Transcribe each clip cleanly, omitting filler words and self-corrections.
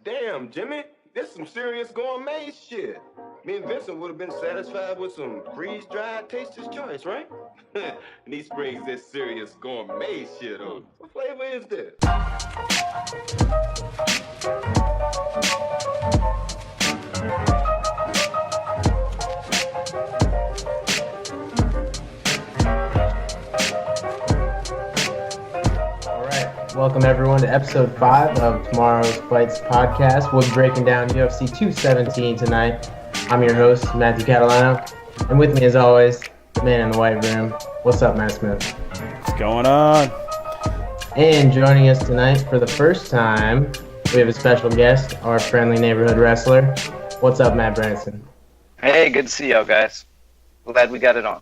Damn, Jimmy, this some serious gourmet shit. Me and Vincent would have been satisfied with some freeze-dried Taster's Choice, right? And he springs this serious gourmet shit on. What flavor is this? Welcome everyone to episode 5 of Tomorrow's Fights podcast. We'll be breaking down UFC 217 tonight. I'm your host, Matthew Catalano, and with me as always, the man in the white room. What's up, Matt Smith? What's going on? And joining us tonight for the first time, we have a special guest, our friendly neighborhood wrestler. What's up, Matt Branson? Hey, good to see y'all guys. Glad we got it on.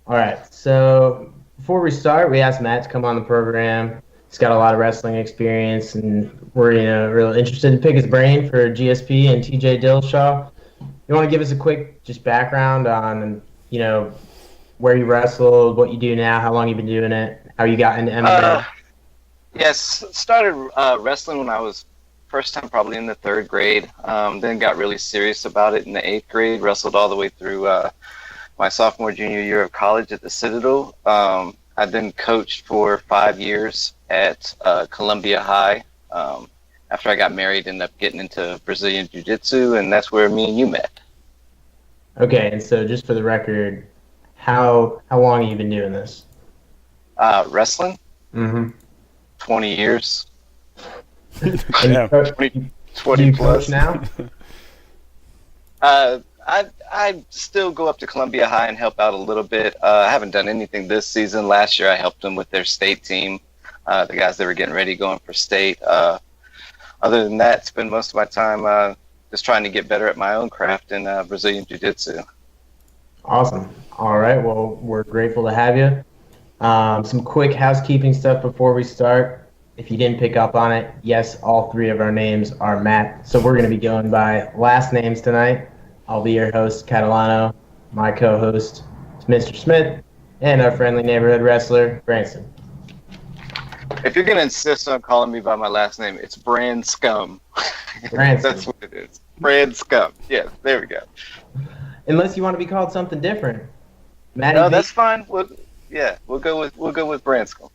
All right, so before we start, we asked Matt to come on the program. He's got a lot of wrestling experience, and we're really interested to pick his brain for GSP and TJ Dillashaw. You want to give us a quick just background on, where you wrestled, what you do now, how long you've been doing it, how you got into MMA? Yes, started wrestling when I was first time probably in the 3rd grade. Then got really serious about it in the 8th grade. Wrestled all the way through my sophomore, junior year of college at the Citadel. I then coached for 5 years at Columbia High. After I got married, ended up getting into Brazilian Jiu-Jitsu, and that's where me and you met. Okay, and so just for the record, how long have you been doing this? Wrestling? Mm-hmm. 20 years. Yeah. 20 do you plus. Coach now? I still go up to Columbia High and help out a little bit. I haven't done anything this season. Last year I helped them with their state team, the guys that were getting ready going for state. Other than that, spend most of my time just trying to get better at my own craft in Brazilian Jiu-Jitsu. Awesome. All right, well, we're grateful to have you. Some quick housekeeping stuff before we start. If you didn't pick up on it, yes, all 3 of our names are Matt, so we're going to be going by last names tonight. I'll be your host, Catalano. My co-host is Mr. Smith, and our friendly neighborhood wrestler, Branson. If you're going to insist on calling me by my last name, it's Brand Scum. Branson. That's what it is. Brand Scum. Yes, there we go. Unless you want to be called something different. Matty No, B. that's fine. We'll go with Brand Scum.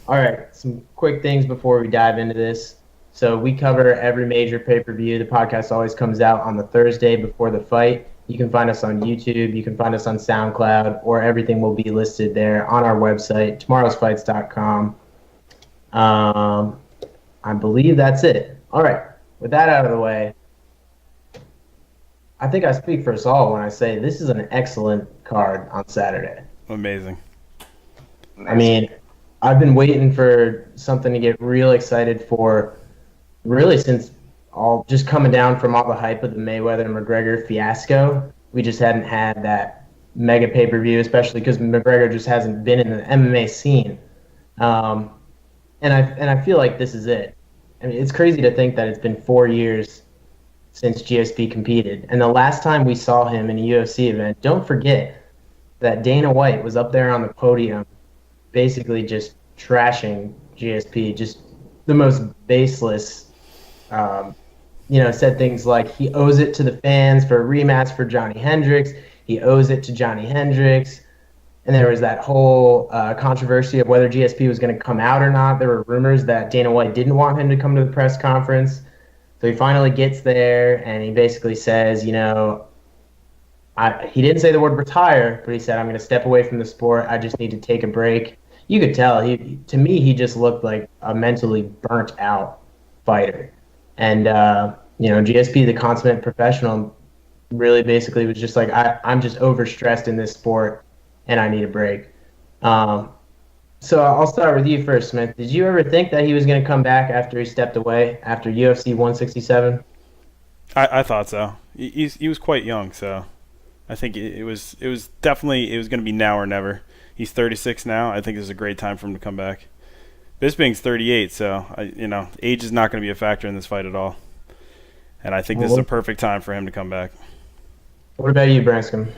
All right, some quick things before we dive into this. So we cover every major pay-per-view. The podcast always comes out on the Thursday before the fight. You can find us on YouTube. You can find us on SoundCloud, or everything will be listed there on our website, tomorrowsfights.com. I believe that's it. All right, with that out of the way, I think I speak for us all when I say this is an excellent card on Saturday. Amazing. I mean, I've been waiting for something to get real excited for really since just coming down from all the hype of the Mayweather and McGregor fiasco. We just hadn't had that mega pay-per-view, especially because McGregor just hasn't been in the MMA scene. And I feel like this is it. I mean, it's crazy to think that it's been 4 years since GSP competed. And the last time we saw him in a UFC event, don't forget that Dana White was up there on the podium basically just trashing GSP, just the most baseless, said things like he owes it to the fans for a rematch for Johnny Hendricks. He owes it to Johnny Hendricks. And there was that whole controversy of whether GSP was going to come out or not. There were rumors that Dana White didn't want him to come to the press conference. So he finally gets there, and he basically says, he didn't say the word retire, but he said, I'm going to step away from the sport. I just need to take a break. You could tell. To me, he just looked like a mentally burnt out fighter. And, GSP, the consummate professional, really basically was just like, I'm just overstressed in this sport, and I need a break. So I'll start with you first, Smith. Did you ever think that he was going to come back after he stepped away after UFC 167? I thought so. He was quite young, so I think it was definitely going to be now or never. He's 36 now. I think this is a great time for him to come back. Bisping's 38, so age is not going to be a factor in this fight at all. And I think this is a perfect time for him to come back. What about you, Branscombe?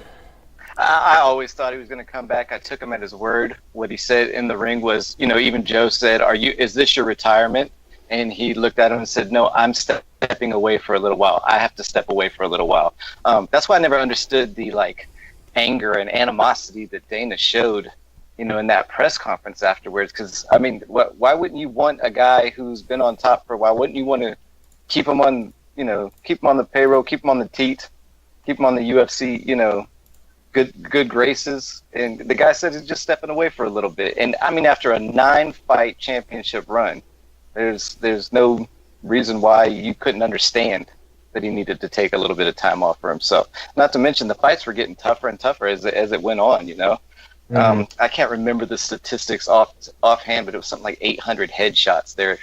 I always thought he was going to come back. I took him at his word. What he said in the ring was, even Joe said, is this your retirement? and he looked at him and said, "No, I'm stepping away for a little while. I have to step away for a little while." That's why I never understood the anger and animosity that Dana showed, in that press conference afterwards. Because I mean, why wouldn't you want a guy who's been on top for a while? Wouldn't you want to keep him on, keep him on the payroll, keep him on the teat, keep him on the UFC, good graces? And the guy said he's just stepping away for a little bit. And I mean, after a 9-fight championship run, there's no reason why you couldn't understand that he needed to take a little bit of time off for himself. Not to mention the fights were getting tougher and tougher as it went on, Mm-hmm. I can't remember the statistics offhand, but it was something like 800 headshots there,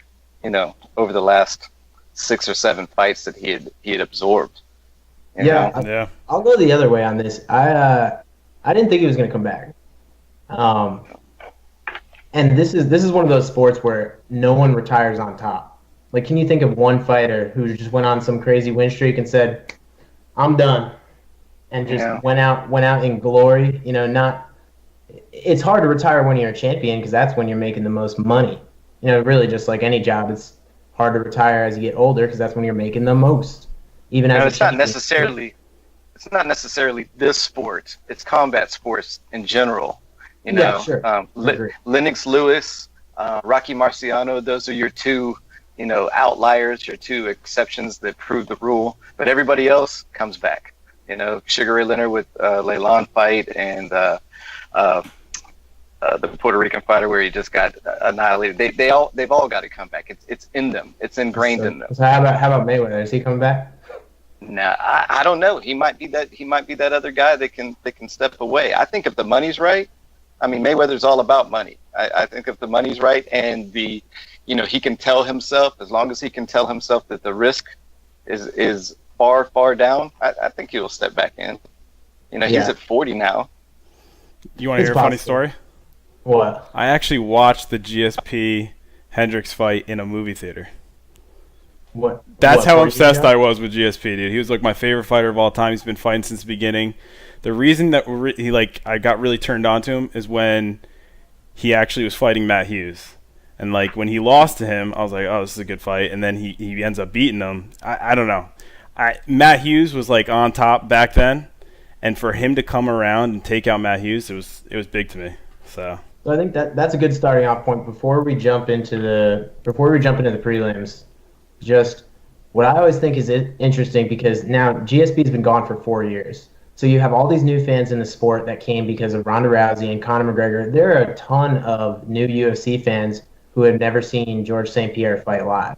over the last 6 or 7 fights that he had absorbed. Yeah. I'll go the other way on this. I didn't think he was going to come back. And this is one of those sports where no one retires on top. Like, can you think of one fighter who just went on some crazy win streak and said, "I'm done," and just went out in glory? It's hard to retire when you're a champion because that's when you're making the most money. Really, just like any job, it's hard to retire as you get older because that's when you're making the most. Even as it's not necessarily this sport. It's combat sports in general. Yeah, sure. Lennox Lewis, Rocky Marciano, those are your two, outliers, your two exceptions that prove the rule. But everybody else comes back. Sugar Ray Leonard with Leilon fight, and the Puerto Rican fighter where he just got annihilated. They've all got to come back. It's in them. It's ingrained in them. So how about Mayweather? Is he coming back? Nah, I don't know. He might be that other guy that can step away. I think if the money's right, I mean, Mayweather's all about money. I think if the money's right and he can tell himself, as long as he can tell himself that the risk is far down, I think he'll step back in. He's at 40 now. You want to hear a funny story? What? I actually watched the GSP Hendricks fight in a movie theater. What? That's how obsessed I was with GSP, dude. He was like my favorite fighter of all time. He's been fighting since the beginning. The reason that I got really turned on to him is when he actually was fighting Matt Hughes. And when he lost to him, I was like, oh, this is a good fight. And then he ends up beating him. I don't know. Matt Hughes was on top back then, and for him to come around and take out Matt Hughes, it was big to me. So I think that's a good starting off point before we jump into the prelims. Just what I always think is interesting, because now GSP's been gone for 4 years. So you have all these new fans in the sport that came because of Ronda Rousey and Conor McGregor. There are a ton of new UFC fans who have never seen George St. Pierre fight live.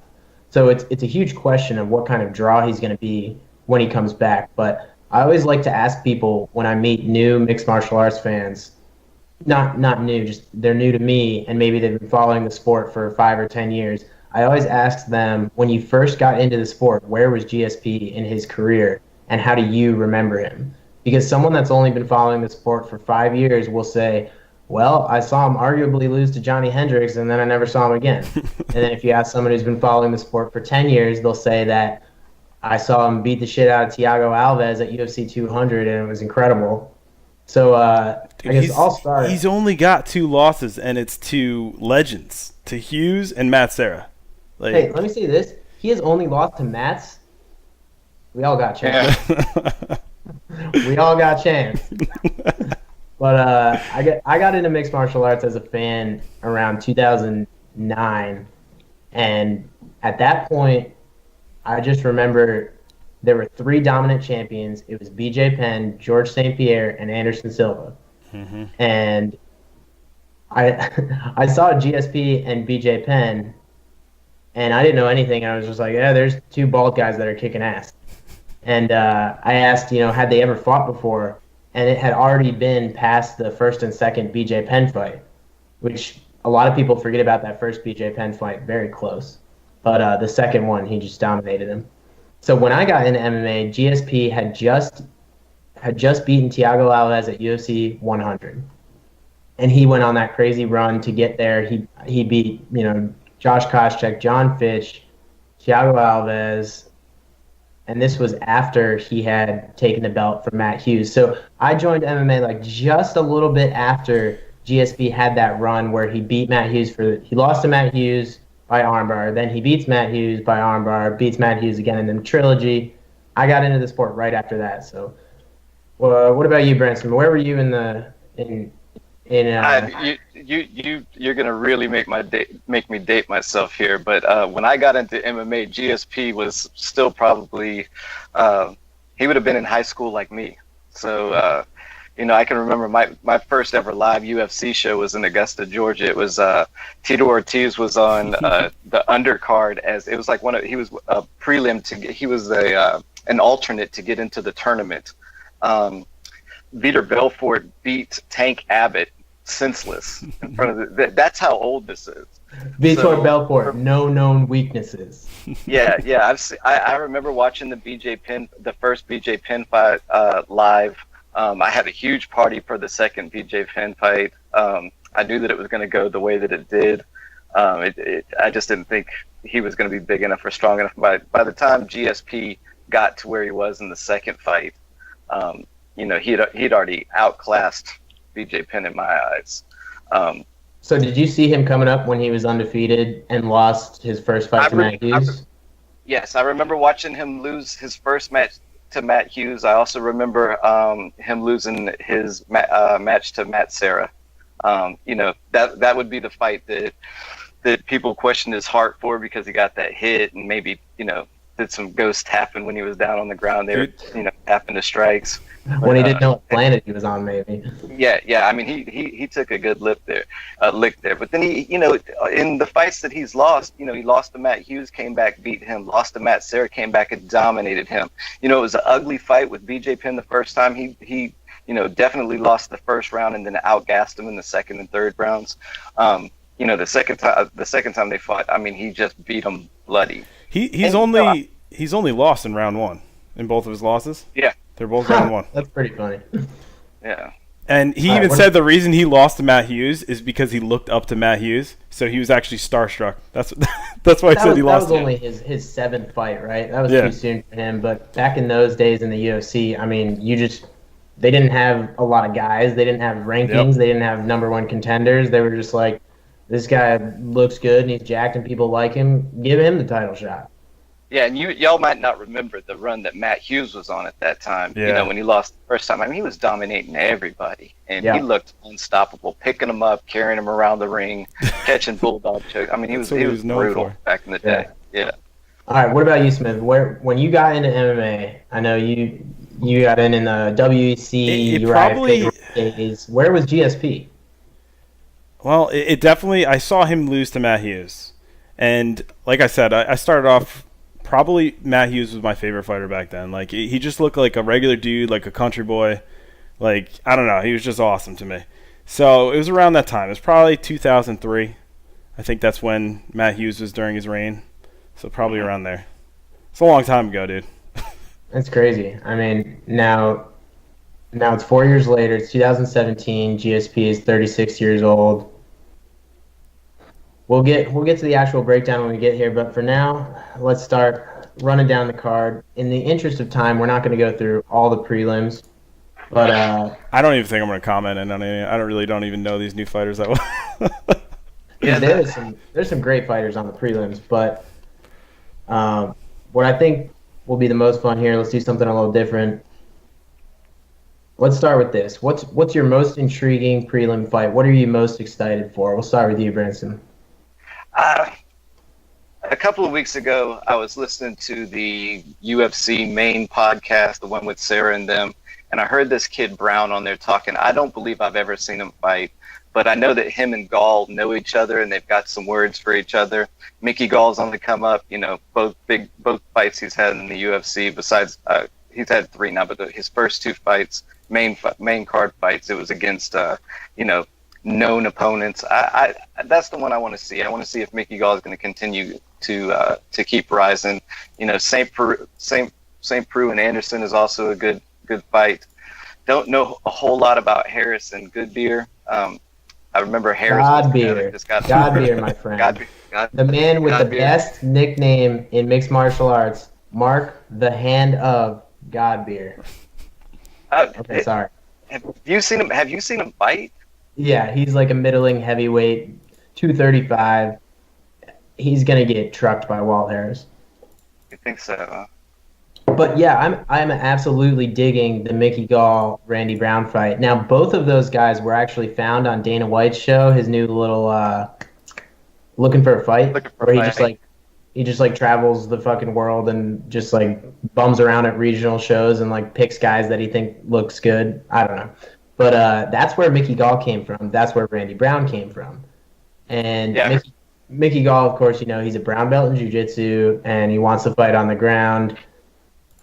So it's a huge question of what kind of draw he's going to be when he comes back. But I always like to ask people when I meet new mixed martial arts fans, not new, just they're new to me, and maybe they've been following the sport for 5 or 10 years. I always ask them, when you first got into the sport, where was GSP in his career, and how do you remember him? Because someone that's only been following the sport for 5 years will say, well, I saw him arguably lose to Johnny Hendricks, and then I never saw him again. And then if you ask someone who's been following the sport for 10 years, they'll say that I saw him beat the shit out of Thiago Alves at UFC 200, and it was incredible. So I guess I'll start. He's only got 2 losses, and it's to legends, to Hughes and Matt Serra. Hey, let me say this. He has only lost to Matt's. We all got chance. We all got chance. But I got into mixed martial arts as a fan around 2009, and at that point, I just remember there were 3 dominant champions. It was BJ Penn, George St. Pierre, and Anderson Silva. Mm-hmm. And I saw GSP and BJ Penn, and I didn't know anything. I was just like, yeah, there's 2 bald guys that are kicking ass. And I asked, had they ever fought before? And it had already been past the first and second BJ Penn fight, which a lot of people forget about that first BJ Penn fight. Very close. But the second one, he just dominated him. So when I got into MMA, GSP had just beaten Thiago Alves at UFC 100. And he went on that crazy run to get there. He beat, Josh Koscheck, John Fitch, Thiago Alves, and this was after he had taken the belt from Matt Hughes. So I joined MMA just a little bit after GSP had that run where he beat Matt Hughes he lost to Matt Hughes by armbar. Then he beats Matt Hughes by armbar, beats Matt Hughes again in the trilogy. I got into the sport right after that. So, what about you, Branson? Where were you You're gonna really make me date myself here, but when I got into MMA, GSP was still probably he would have been in high school like me. So I can remember my first ever live UFC show was in Augusta, Georgia. It was Tito Ortiz was on the undercard as it was like he was a prelim he was an alternate to get into the tournament. Vitor Belfort beat Tank Abbott senseless in front of that's how old this is. Vitor Belfort, no known weaknesses. Yeah. I remember watching the first BJ Penn fight live. I had a huge party for the second BJ Penn fight. I knew that it was going to go the way that it did. I just didn't think he was going to be big enough or strong enough. By the time GSP got to where he was in the second fight, he'd already outclassed BJ Penn in my eyes. So did you see him coming up when he was undefeated and lost his first fight to Matt Hughes? Yes, I remember watching him lose his first match to Matt Hughes. I also remember him losing his match to Matt Serra. That would be the fight that people questioned his heart for because he got that hit and maybe did some ghost tapping when he was down on the ground. They were tapping the strikes when he didn't know what planet he was on, maybe. Yeah. I mean, he took a good lick there. But then he, in the fights that he's lost, he lost to Matt Hughes, came back, beat him. Lost to Matt Serra, came back and dominated him. It was an ugly fight with BJ Penn the first time. He definitely lost the first round and then outgassed him in the second and third rounds. The second time they fought, I mean, he just beat him bloody. He's only lost in round one in both of his losses. Yeah. They're both round one. That's pretty funny. Yeah. And he even said the reason he lost to Matt Hughes is because he looked up to Matt Hughes, so he was actually starstruck. That's why he said he lost. That was only his seventh fight, right? That was too soon for him. But back in those days in the UFC, I mean, they didn't have a lot of guys. They didn't have rankings. Yep. They didn't have number one contenders. They were just like, this guy looks good and he's jacked and people like him. Give him the title shot. Yeah, and y'all might not remember the run that Matt Hughes was on at that time. Yeah. When he lost the first time. I mean, he was dominating everybody, and he looked unstoppable, picking them up, carrying them around the ring, catching bulldog chokes. I mean, he was brutal back in the day. Yeah. All right, what about you, Smith? When you got into MMA, I know you got in the WEC, Uriah days. Where was GSP? Well, it definitely. I saw him lose to Matt Hughes, and like I said, I started off. Probably Matt Hughes was my favorite fighter back then. Like he just looked like a regular dude, like a country boy. Like I don't know, he was just awesome to me. So it was around that time. It was probably 2003. I think that's when Matt Hughes was during his reign. So probably around there. It's a long time ago, dude. That's crazy. I mean, now it's 4 years later. It's 2017. GSP is 36 years old. We'll get to the actual breakdown when we get here, but for now, let's start running down the card. In the interest of time, we're not going to go through all the prelims, but I don't even think I'm going to comment on any. I don't even know these new fighters that well. Yeah, there's some great fighters on the prelims, but what I think will be the most fun here. Let's do something a little different. Let's start with this. What's your most intriguing prelim fight? What are you most excited for? We'll start with you, Branson. A couple of weeks ago, I was listening to the UFC main podcast, the one with Sarah and them, and I heard this kid Brown on there talking. I don't believe I've ever seen him fight, but I know that him and Gall know each other, and they've got some words for each other. Mickey Gall's on the come up. Both fights he's had in the UFC. Besides, he's had 3 now, but his first 2 fights, main card fights, it was against known opponents. That's the one I want to see. I want to see if Mickey Gall is going to continue to keep rising. St. Preux and Anderson is also a good fight. Don't know a whole lot about Harris and Goodbeer. I remember Harris. Godbeer, my friend. The man with the best nickname in mixed martial arts, Mark the Hand of Godbeer. Okay, sorry. Have you seen him fight? Yeah, he's like a middling heavyweight, 235. he's gonna get trucked by Walt Harris. You think so? Huh? But yeah, I'm absolutely digging the Mickey Gall Randy Brown fight. Now both of those guys were actually found on Dana White's show, his new little Looking for a Fight, where he just like travels the fucking world and just like bums around at regional shows and like picks guys that he think looks good. I don't know. But that's where Mickey Gall came from. That's where Randy Brown came from. And yeah. Mickey Gall, of course, he's a brown belt in jiu-jitsu and he wants to fight on the ground.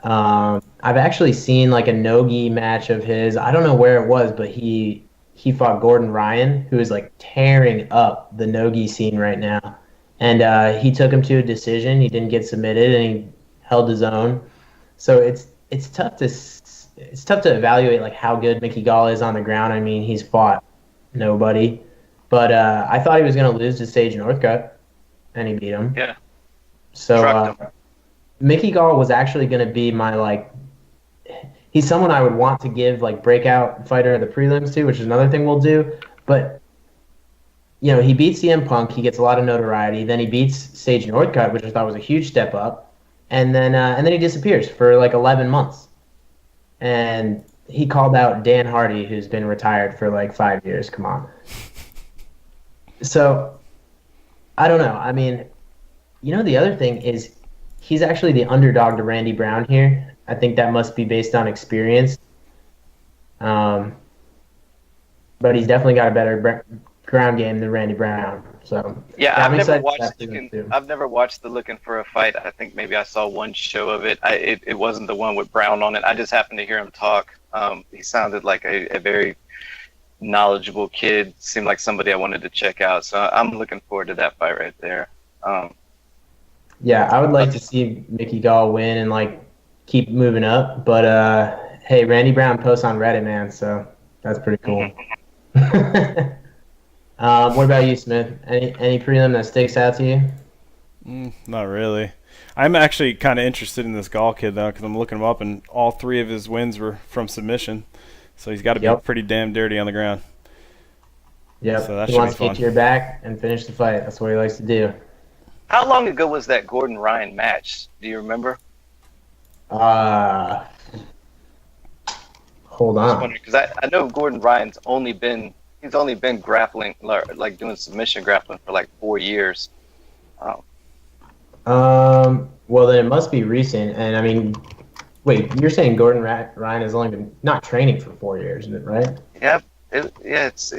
I've actually seen like a no-gi match of his. I don't know where it was, but he fought Gordon Ryan, who is like tearing up the no-gi scene right now. And he took him to a decision. He didn't get submitted, and he held his own. So it's tough to evaluate like how good Mickey Gall is on the ground. I mean, he's fought nobody, but I thought he was going to lose to Sage Northcutt, and he beat him. Yeah. So Mickey Gall was actually going to be my he's someone I would want to give like breakout fighter of the prelims to, which is another thing we'll do. But he beats CM Punk, he gets a lot of notoriety. Then he beats Sage Northcutt, which I thought was a huge step up, and then he disappears for like 11 months. And he called out Dan Hardy, who's been retired for like 5 years. Come on. So I don't know. I mean, the other thing is he's actually the underdog to Randy Brown here. I think that must be based on experience. But he's definitely got a better ground game than Randy Brown. So yeah, I've never watched the Looking for a Fight. I think maybe I saw one show of it. It wasn't the one with Brown on it. I just happened to hear him talk. He sounded like a very knowledgeable kid. Seemed like somebody I wanted to check out. So I'm looking forward to that fight right there. Yeah, I would like to see Mickey Gall win and like keep moving up. But hey, Randy Brown posts on Reddit, man. So that's pretty cool. What about you, Smith? Any prelim that sticks out to you? Not really. I'm actually kind of interested in this Gall kid, though, because I'm looking him up, and all 3 of his wins were from submission. So he's got to be pretty damn dirty on the ground. Yeah, so he wants to get to your back and finish the fight. That's what he likes to do. How long ago was that Gordon Ryan match? Do you remember? Hold on. Because I know Gordon Ryan's only been grappling, like doing submission grappling for like 4 years. Well, then it must be recent. And I mean, wait, you're saying Gordon Ryan has only been not training for 4 years, right? Yeah, it's.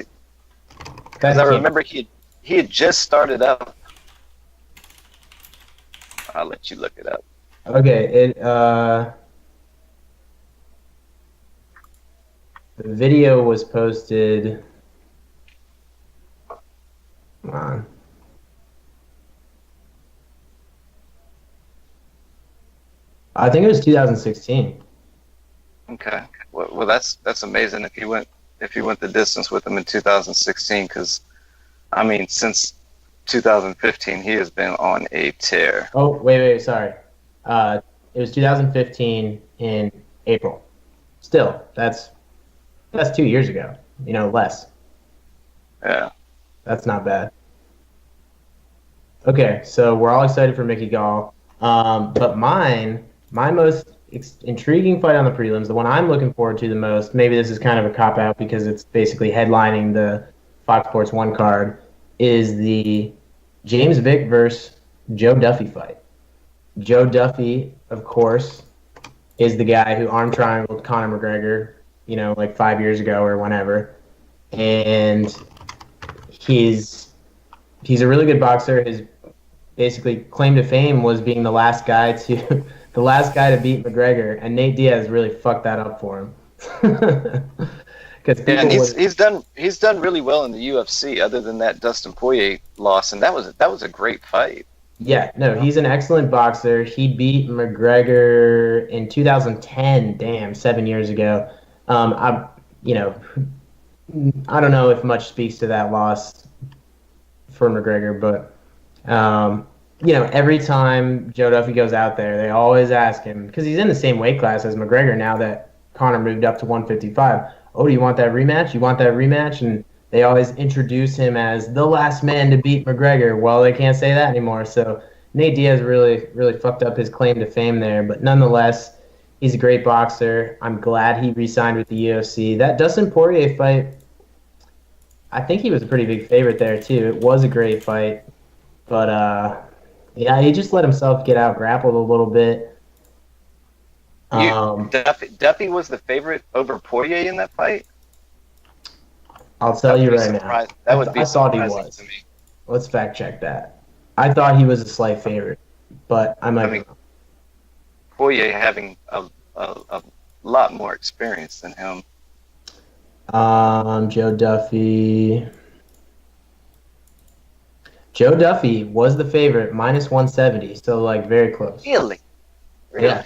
Because I remember he had just started up. I'll let you look it up. Okay, the video was posted. Come on. I think it was 2016. Okay. Well, that's amazing if you went the distance with him in 2016, because I mean, since 2015 he has been on a tear. Oh, wait, sorry. It was 2015 in April. Still, that's 2 years ago. Less. Yeah. That's not bad. Okay, so we're all excited for Mickey Gall. But my most intriguing fight on the prelims, the one I'm looking forward to the most, maybe this is kind of a cop-out because it's basically headlining the Fox Sports 1 card, is the James Vick versus Joe Duffy fight. Joe Duffy, of course, is the guy who arm triangled Conor McGregor, like 5 years ago or whenever. And he's a really good boxer. His basically claim to fame was being the last guy to beat McGregor, and Nate Diaz really fucked that up for him. And he's done really well in the UFC, other than that Dustin Poirier loss, and that was a great fight. Yeah, no, he's an excellent boxer. He beat McGregor in 2010. Damn, 7 years ago. I don't know if much speaks to that loss for McGregor, but every time Joe Duffy goes out there, they always ask him, because he's in the same weight class as McGregor now that Conor moved up to 155. Oh, do you want that rematch? You want that rematch? And they always introduce him as the last man to beat McGregor. Well, they can't say that anymore. So Nate Diaz really, really fucked up his claim to fame there. But nonetheless, he's a great boxer. I'm glad he re-signed with the UFC. That Dustin Poirier fight, I think he was a pretty big favorite there too. It was a great fight. But, yeah, he just let himself get out grappled a little bit. Duffy was the favorite over Poirier in that fight? I'll tell you right now. That would be I thought he surprising was. to me. Let's fact check that. I thought he was a slight favorite, but I might be wrong. Poirier having a lot more experience than him. Joe Duffy. Joe Duffy was the favorite, minus 170, so like very close. Really? Yeah.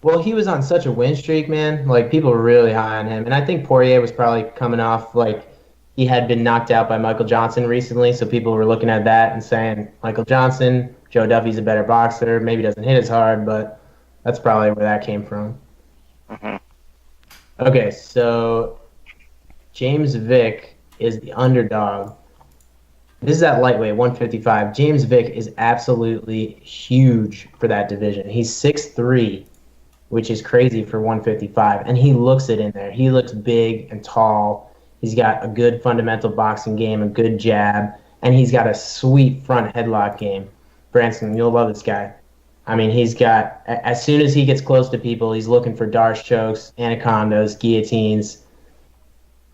Well, he was on such a win streak, man. Like, people were really high on him. And I think Poirier was probably coming off, like, he had been knocked out by Michael Johnson recently, so people were looking at that and saying, Michael Johnson, Joe Duffy's a better boxer, maybe doesn't hit as hard, but that's probably where that came from. Mm-hmm. Okay, so James Vick is the underdog. This is at lightweight, 155. James Vick is absolutely huge for that division. He's 6'3", which is crazy for 155, and he looks it in there. He looks big and tall. He's got a good fundamental boxing game, a good jab, and he's got a sweet front headlock game. Branson, you'll love this guy. I mean, he's got, as soon as he gets close to people, he's looking for Darce chokes, anacondas, guillotines.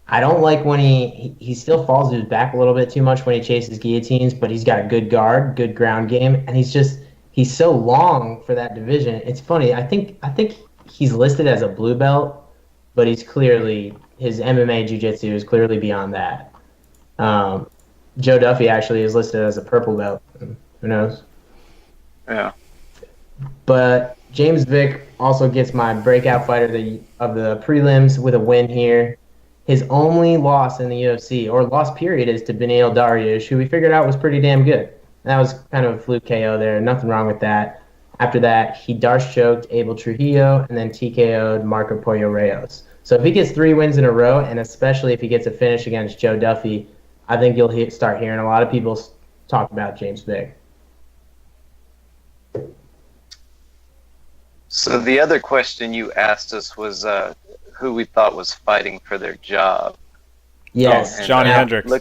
I don't like when he still falls to his back a little bit too much when he chases guillotines, but he's got a good guard, good ground game, and he's so long for that division. It's funny. I think he's listed as a blue belt, but he's clearly, his MMA jiu-jitsu is clearly beyond that. Joe Duffy actually is listed as a purple belt. Who knows? Yeah. But James Vick also gets my breakout fighter of the prelims with a win here. His only loss in the UFC, or loss period, is to Beneil Dariush, who we figured out was pretty damn good. That was kind of a fluke KO there. Nothing wrong with that. After that, he Darce choked Abel Trujillo and then TKO'd Marco Pollo Reyes. So if he gets 3 wins in a row, and especially if he gets a finish against Joe Duffy, I think you'll start hearing a lot of people talk about James Vick. So the other question you asked us was who we thought was fighting for their job. Yes. Oh, Johnny Hendricks.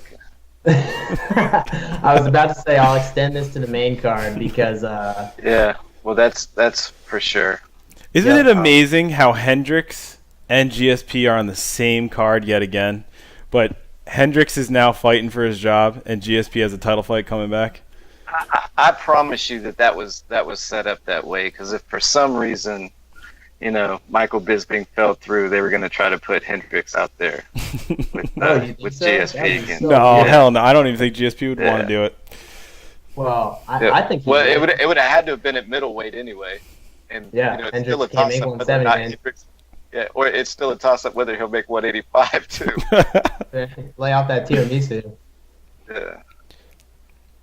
I was about to say I'll extend this to the main card because yeah, well that's for sure. Isn't it amazing how Hendricks and GSP are on the same card yet again, but Hendricks is now fighting for his job and GSP has a title fight coming back? I promise you that was set up that way, because if for some reason, Michael Bisping fell through, they were going to try to put Hendricks out there with GSP again. No, hell no. I don't even think GSP would want to do it. Well, I think it would have had to have been at middleweight anyway. And it's still a toss up whether or not Hendricks. Yeah, or it's still a toss up whether he'll make 185 too. Lay out that tiramisu. Yeah.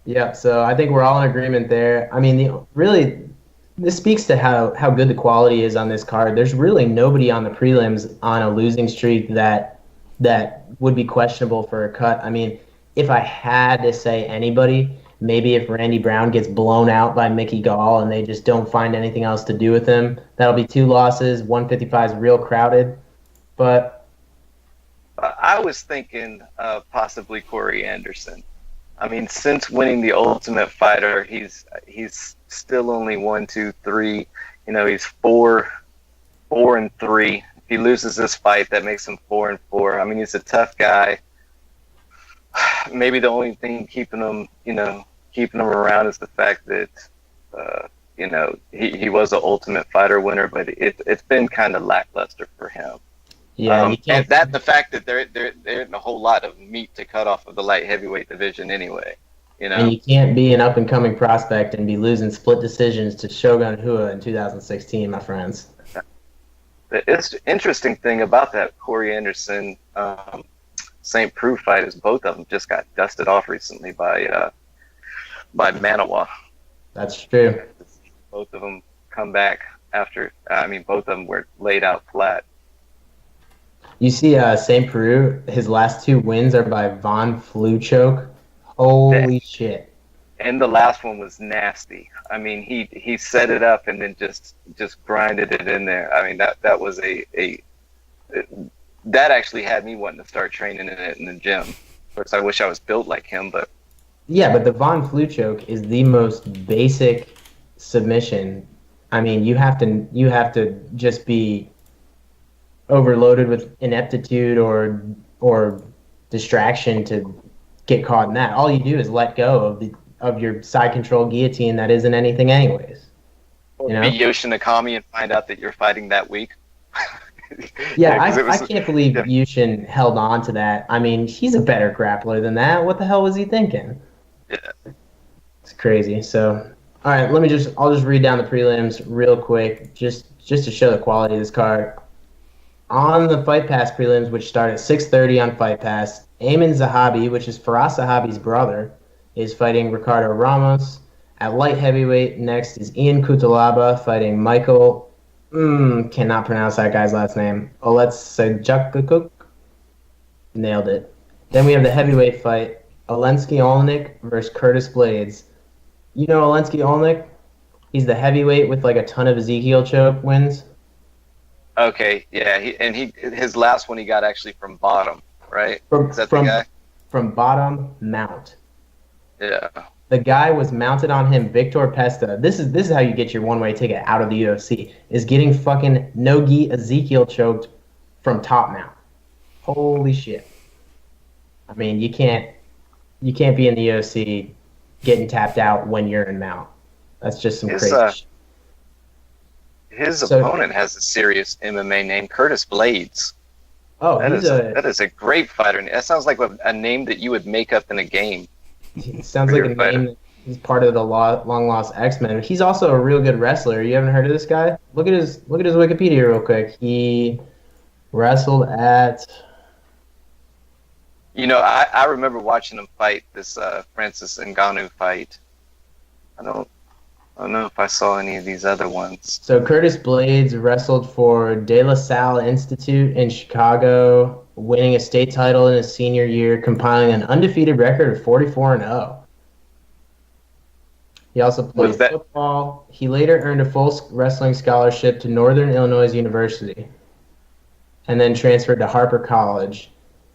Yeah, so I think we're all in agreement there. I mean, really, this speaks to how good the quality is on this card. There's really nobody on the prelims on a losing streak that would be questionable for a cut. I mean, if I had to say anybody, maybe if Randy Brown gets blown out by Mickey Gall and they just don't find anything else to do with him, that'll be 2 losses. 155 is real crowded. But I was thinking possibly Corey Anderson. I mean, since winning the Ultimate Fighter, he's still only 1, 2, 3. He's 4-3. If he loses this fight, that makes him 4-4. I mean, he's a tough guy. Maybe the only thing keeping him around is the fact that he was an Ultimate Fighter winner, but it's been kind of lackluster for him. yeah, And the fact that there isn't a whole lot of meat to cut off of the light heavyweight division anyway. And you can't be an up-and-coming prospect and be losing split decisions to Shogun Rua in 2016, my friends. The interesting thing about that Corey Anderson St. Preux fight is both of them just got dusted off recently by Manawa. That's true. Both of them come back after. Both of them were laid out flat. You see, St. Peru, his last 2 wins are by Von Fluchoke. Holy shit. And the last one was nasty. I mean, he set it up and then just grinded it in there. I mean, that was that actually had me wanting to start training in it in the gym. Of course, I wish I was built like him, but... Yeah, but the Von Fluchoke is the most basic submission. I mean, you have to just be overloaded with ineptitude or distraction to get caught in that. All you do is let go of your side control guillotine that isn't anything anyways. Or be Yoshin Nakami and find out that you're fighting that week. Yeah, I can't believe Yushin held on to that. I mean, he's a better grappler than that. What the hell was he thinking? Yeah. It's crazy. So, all right, I'll just read down the prelims real quick, just to show the quality of this card. On the Fight Pass prelims, which start at 6:30 on Fight Pass, Ayman Zahabi, which is Faraz Zahabi's brother, is fighting Ricardo Ramos. At light heavyweight, next is Ian Kutalaba fighting Michael. Cannot pronounce that guy's last name. Oletsajukuk. Nailed it. Then we have the heavyweight fight, Olensky Olnik versus Curtis Blades. You know Olensky Olnik? He's the heavyweight with like a ton of Ezekiel choke wins. Okay, yeah, his last one he got actually from Bottom, right? Is that the guy? From Bottom Mount. Yeah. The guy was mounted on him, Victor Pesta. This is how you get your one-way ticket out of the UFC, is getting fucking no-gi Ezekiel choked from Top Mount. Holy shit. I mean, you can't be in the UFC getting tapped out when you're in Mount. That's just some crazy shit. His opponent has a serious MMA name, Curtis Blades. Oh, that is a great fighter. That sounds like a name that you would make up in a game. It sounds like a name that he's part of the long-lost X-Men. He's also a real good wrestler. You haven't heard of this guy? Look at his Wikipedia real quick. He wrestled at... You know, I remember watching him fight this Francis Ngannou fight. I don't know if I saw any of these other ones. So Curtis Blades wrestled for De La Salle Institute in Chicago, winning a state title in his senior year, compiling an undefeated record of 44-0. He also played football. He later earned a full wrestling scholarship to Northern Illinois University and then transferred to Harper College.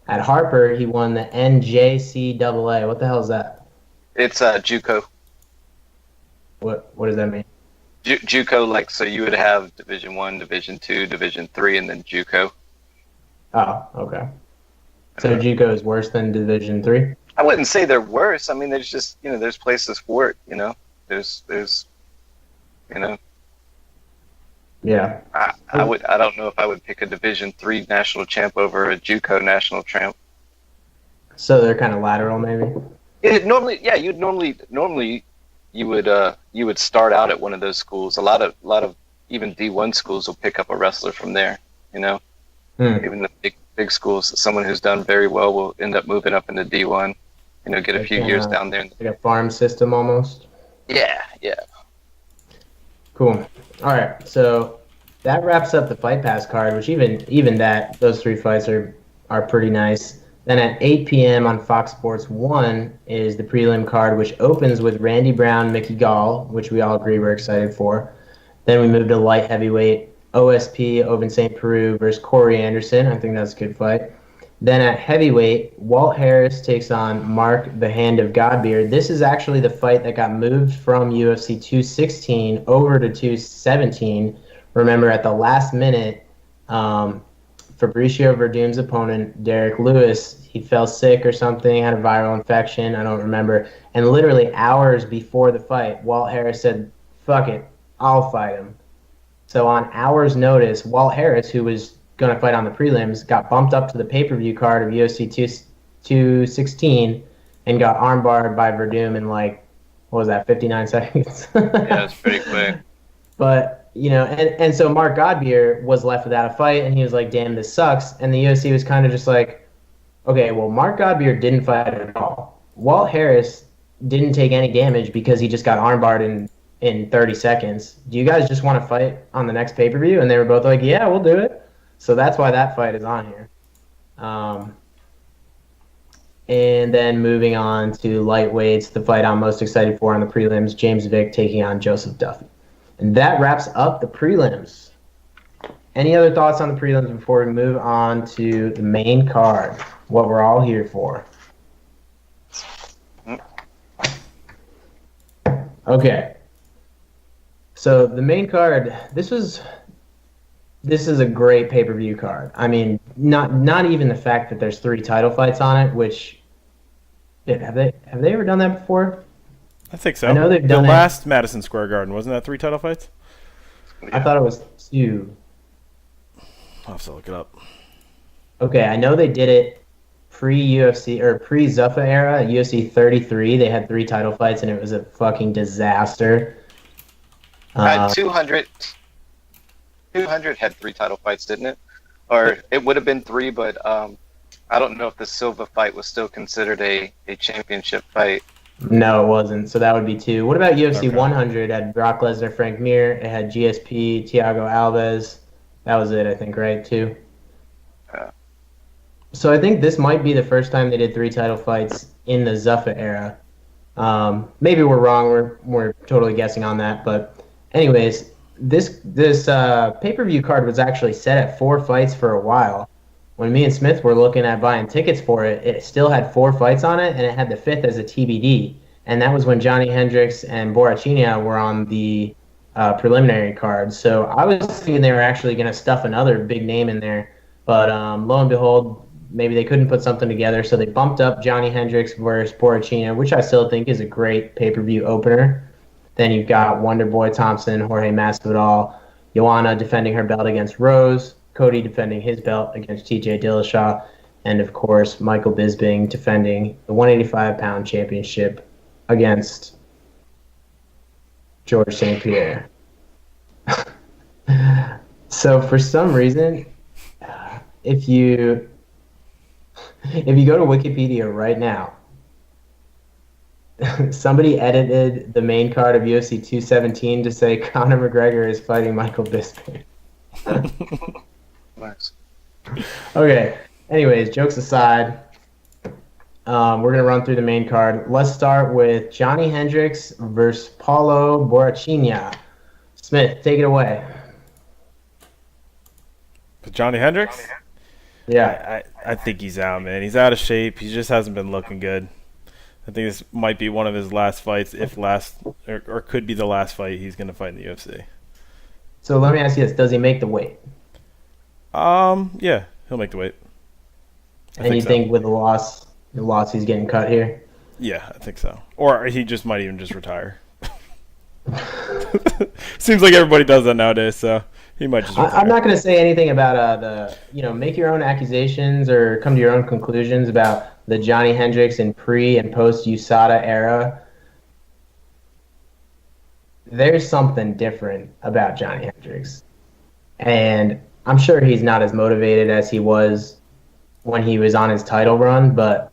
At Harper, he won the NJCAA. What the hell is that? It's JUCO. What does that mean? JUCO, like, so you would have Division I, Division II, Division III, and then JUCO. Oh, okay. So JUCO is worse than Division III? I wouldn't say they're worse. I mean, there's just, there's places for it, There's Yeah. I don't know if I would pick a Division III national champ over a JUCO national champ. So they're kind of lateral, maybe? Normally you would start out at one of those schools. A lot of even D1 schools will pick up a wrestler from there, Even the big schools, someone who's done very well will end up moving up into D1, get a few years down there. Like a farm system almost? Yeah. Cool. All right, so that wraps up the Fight Pass card, which even those 3 fights are pretty nice. Then at 8 p.m. on Fox Sports 1 is the prelim card, which opens with Randy Brown, Mickey Gall, which we all agree we're excited for. Then we move to light heavyweight, OSP, Oven St. Peru versus Corey Anderson. I think that's a good fight. Then at heavyweight, Walt Harris takes on Mark the Hand of Godbeard. This is actually the fight that got moved from UFC 216 over to 217. Remember, at the last minute, Fabricio Verdum's opponent, Derek Lewis, he fell sick or something, had a viral infection, I don't remember. And literally hours before the fight, Walt Harris said, fuck it, I'll fight him. So on hours' notice, Walt Harris, who was going to fight on the prelims, got bumped up to the pay-per-view card of UFC 216 and got armbarred by Verdum in 59 seconds? Yeah, it's pretty quick. But, and so Mark Godbeer was left without a fight, and he was like, damn, this sucks. And the UFC was kind of just like, okay, well, Mark Godbeer didn't fight at all. Walt Harris didn't take any damage because he just got armbarred in 30 seconds. Do you guys just want to fight on the next pay-per-view? And they were both like, yeah, we'll do it. So that's why that fight is on here. And then moving on to lightweights, the fight I'm most excited for on the prelims, James Vick taking on Joseph Duffy. And that wraps up the prelims. Any other thoughts on the prelims before we move on to the main card, what we're all here for? Okay. So the main card, this is a great pay-per-view card. I mean, not even the fact that there's 3 title fights on it, which have they ever done that before? I think so. I know they've done the last Madison Square Garden, wasn't that 3 title fights? I thought it was 2. I'll have to look it up. Okay, I know they did it pre-UFC or pre-Zuffa era, UFC 33. They had 3 title fights, and it was a fucking disaster. 200 had 3 title fights, didn't it? Or it would have been 3, but I don't know if the Silva fight was still considered a championship fight. No, it wasn't. So that would be 2. What about UFC 100? It had Brock Lesnar, Frank Mir. It had GSP, Thiago Alves. That was it, I think, right? 2. Yeah. So I think this might be the first time they did 3 title fights in the Zuffa era. Maybe we're wrong. We're totally guessing on that. But anyways, this pay-per-view card was actually set at 4 fights for a while. When me and Smith were looking at buying tickets for it, it still had 4 fights on it, and it had the 5th as a TBD. And that was when Johnny Hendricks and Borrachinha were on the preliminary card. So I was thinking they were actually going to stuff another big name in there. But lo and behold, maybe they couldn't put something together, so they bumped up Johnny Hendricks versus Borrachinha, which I still think is a great pay-per-view opener. Then you've got Wonderboy Thompson, Jorge Masvidal, Joanna defending her belt against Rose, Cody defending his belt against TJ Dillashaw, and of course Michael Bisping defending the 185-pound championship against George St. Pierre. So for some reason, if you go to Wikipedia right now, somebody edited the main card of UFC 217 to say Conor McGregor is fighting Michael Bisping. Nice. Okay. Anyways, jokes aside, we're going to run through the main card. Let's start with Johnny Hendricks versus Paulo Borrachinha. Smith, take it away. Johnny Hendricks? Yeah. I think he's out, man. He's out of shape. He just hasn't been looking good. I think this might be one of his last fights, or could be the last fight he's going to fight in the UFC. So let me ask you this. Does he make the weight? Yeah, he'll make the weight. And you think with the loss he's getting cut here? Yeah, I think so. Or he just might even just retire. Seems like everybody does that nowadays, so he might just retire. I'm not going to say anything about make your own accusations or come to your own conclusions about the Johnny Hendricks in pre and post USADA era. There's something different about Johnny Hendricks. And I'm sure he's not as motivated as he was when he was on his title run, but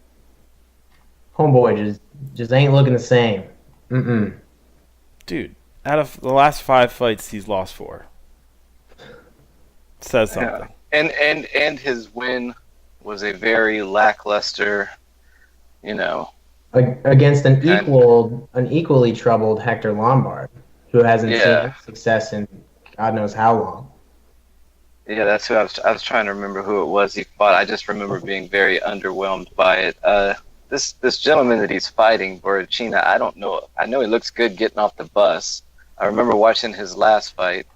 homeboy just ain't looking the same. Mm-mm. Dude, out of the last 5 fights, he's lost 4. Says something. Yeah. And his win was a very lackluster, against an equally troubled Hector Lombard, who hasn't seen success in God knows how long. Yeah, that's who I was trying to remember who it was he fought. I just remember being very underwhelmed by it. This gentleman that he's fighting, Borrachinha, I don't know. I know he looks good getting off the bus. I remember watching his last fight.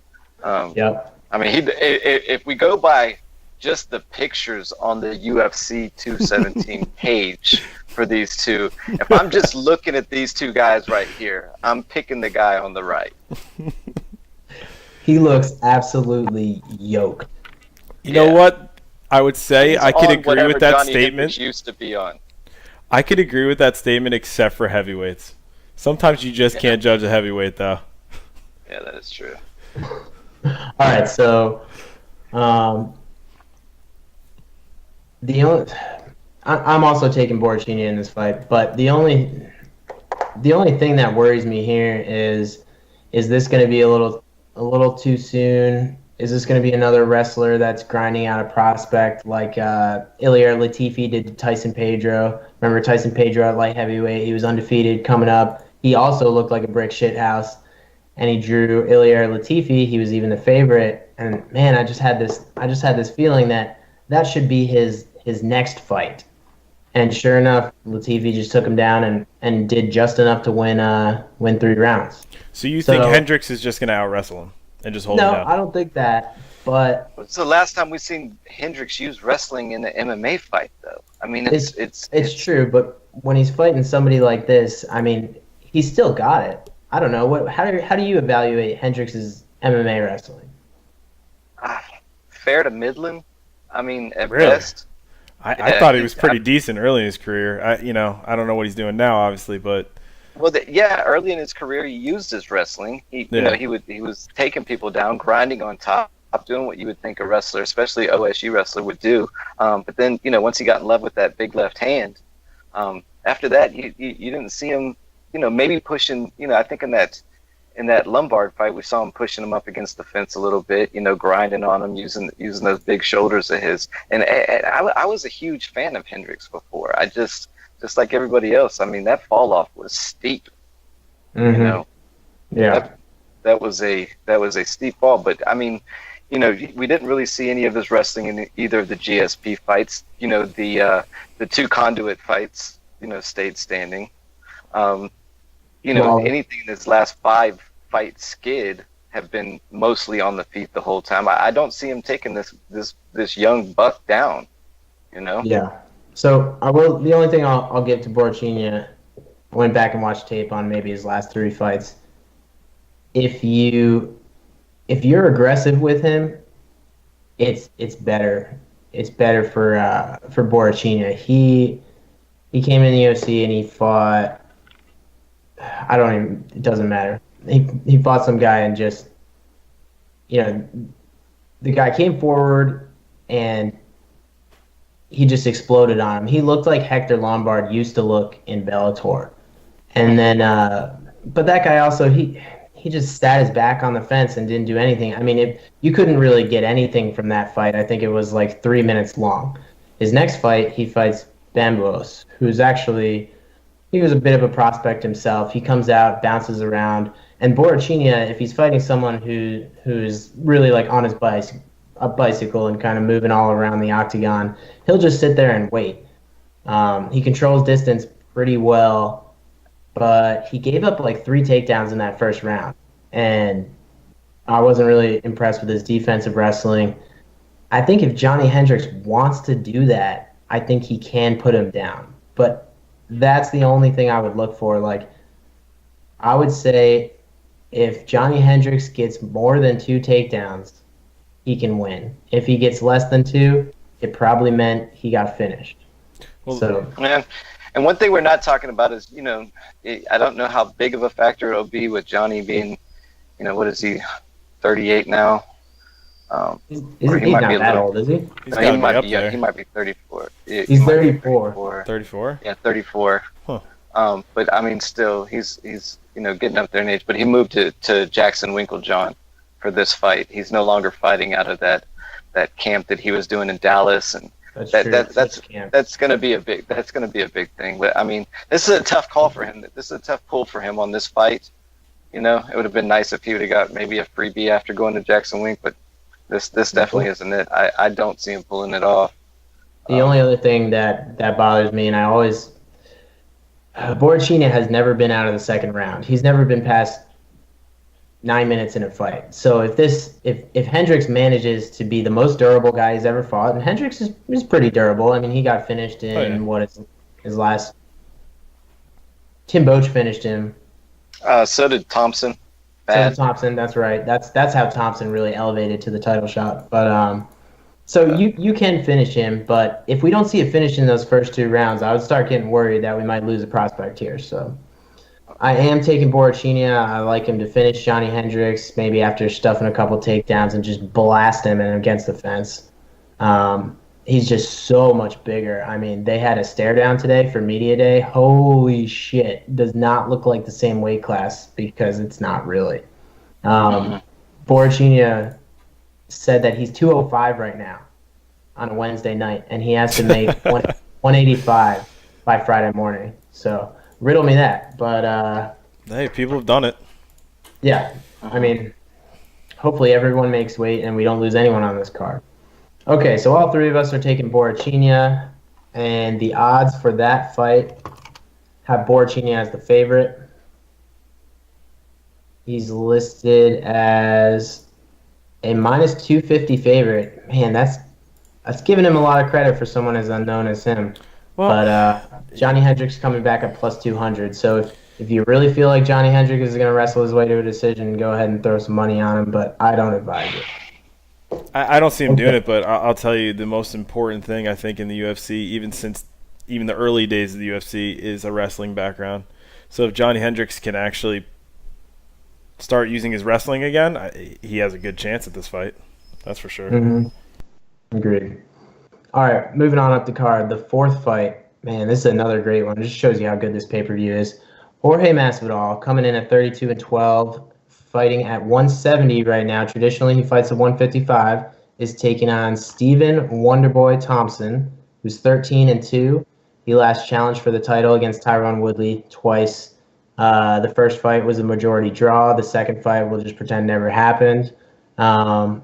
Yep. I mean, if we go by just the pictures on the UFC 217 page for these two, if I'm just looking at these two guys right here, I'm picking the guy on the right. He looks absolutely yoked. You know what? I would say He's I could on agree with that Johnny statement. Hendricks used to be on. I could agree with that statement except for heavyweights. Sometimes you just can't judge a heavyweight, though. Yeah, that is true. All right, so I'm also taking Borrachinha in this fight, but the only thing that worries me here is this going to be a little too soon Is this going to be another wrestler that's grinding out a prospect like Ilir Latifi did to Tyson Pedro? Remember Tyson Pedro at light heavyweight? He was undefeated coming up. He also looked like a brick shit house, and he drew Ilir Latifi. He was even the favorite. And man, I just had this feeling that should be his next fight. And sure enough, Latifi just took him down and did just enough to win 3 rounds. So you think Hendricks is just going to out-wrestle him and just hold him down? No, I don't think that. But it's the last time we've seen Hendricks use wrestling in an MMA fight, though. I mean, it's true, but when he's fighting somebody like this, I mean, he's still got it. I don't know. How do you evaluate Hendricks' MMA wrestling? Fair to middling. I mean, at Really? best. I thought he was pretty decent early in his career. I don't know what he's doing now, obviously, but Well, early in his career, he used his wrestling. He was taking people down, grinding on top, doing what you would think a wrestler, especially OSU wrestler, would do. But then, once he got in love with that big left hand, after that, you didn't see him, maybe pushing. I think in that Lombard fight, we saw him pushing him up against the fence a little bit, grinding on him, using those big shoulders of his. And I was a huge fan of Hendricks before. I just like everybody else. I mean, that fall off was steep. Mm-hmm. Yeah. That was a steep fall. But I mean, we didn't really see any of his wrestling in either of the GSP fights. The 2 conduit fights, stayed standing. Anything in his last 5 fight skid have been mostly on the feet the whole time. I don't see him taking this young buck down. Yeah. So the only thing I'll give to Borrachinha, I went back and watched tape on maybe his last 3 fights. If you're aggressive with him, it's better. It's better for Borrachinha. He came in the UFC and he fought. It doesn't matter. He fought some guy and just, the guy came forward and he just exploded on him. He looked like Hector Lombard used to look in Bellator. And then, but that guy also, he just sat his back on the fence and didn't do anything. I mean, you couldn't really get anything from that fight. I think it was like 3 minutes long. His next fight, he fights Bambos, who's actually, he was a bit of a prospect himself. He comes out, bounces around. And Borrachinha, if he's fighting someone who's really like on his bicycle and kind of moving all around the octagon, he'll just sit there and wait. He controls distance pretty well, but he gave up like 3 takedowns in that first round. And I wasn't really impressed with his defensive wrestling. I think if Johnny Hendricks wants to do that, I think he can put him down. But that's the only thing I would look for. Like, I would say if Johnny Hendricks gets more than 2 takedowns, he can win. If he gets less than 2, it probably meant he got finished. And one thing we're not talking about is, I don't know how big of a factor it'll be with Johnny being, what is he, 38 now? He's not that old, is he? He might be 34. He's 34. 34? Yeah, 34. Huh. But I mean, still, he's getting up there in age. But he moved to Jackson Winklejohn for this fight. He's no longer fighting out of that camp that he was doing in Dallas, and that's going to be a big thing. But I mean, this is a tough call for him. This is a tough pull for him on this fight. It would have been nice if he would have got maybe a freebie after going to Jackson Wink, but this definitely isn't it. I don't see him pulling it off. The only other thing that bothers me, and I always Borrachinha has never been out of the second round. He's never been past 9 minutes in a fight. So if Hendricks manages to be the most durable guy he's ever fought, and Hendricks is pretty durable. I mean, he got finished in his last. Tim Boach finished him. So did Thompson. So did Thompson. That's right. That's how Thompson really elevated to the title shot. But so you can finish him, but if we don't see a finish in those first 2 rounds, I would start getting worried that we might lose a prospect here. So I am taking Borrachinha. I like him to finish Johnny Hendricks, maybe after stuffing a couple takedowns and just blast him against the fence. He's just so much bigger. I mean, they had a stare down today for media day. Holy shit. Does not look like the same weight class because it's not really. Borrachinha said that he's 205 right now on a Wednesday night, and he has to make 185 by Friday morning. So riddle me that. But hey, people have done it. yeah, I mean, hopefully everyone makes weight and we don't lose anyone on this card. Okay, so all three of us are taking Borrachinha, and the odds for that fight have Borrachinha as the favorite. He's listed as a minus 250 favorite. Man, that's giving him a lot of credit for someone as unknown as him. Well, But Johnny Hendricks coming back at plus 200. So if you really feel like Johnny Hendricks is going to wrestle his way to a decision, go ahead and throw some money on him, but I don't advise it. I don't see him doing it, but I'll tell you the most important thing I think in the UFC, even the early days of the UFC, is a wrestling background. So if Johnny Hendricks can actually start using his wrestling again, he has a good chance at this fight. That's for sure. Mm-hmm. Agreed. All right, moving on up the card. The fourth fight, man, this is another great one. It just shows you how good this pay-per-view is. Jorge Masvidal coming in at 32-12, fighting at 170 right now. Traditionally, he fights at 155. Is taking on Stephen Wonderboy Thompson, who's 13-2. He last challenged for the title against Tyron Woodley twice. The first fight was a majority draw. The second fight, we'll just pretend never happened. And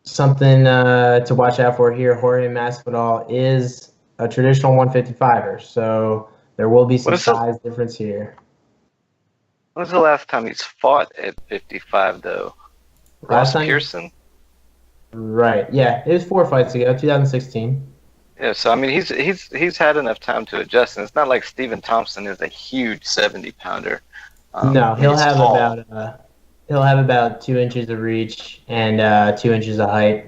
something to watch out for here, Jorge Masvidal is a traditional 155er, so there will be some size difference here. When's the last time he's fought at 55, though? Ross Pearson? Right, yeah. It was 4 fights ago, 2016. Yeah, so I mean, he's had enough time to adjust, and it's not like Stephen Thompson is a huge 70-pounder. No, he'll have about 2 inches of reach and 2 inches of height.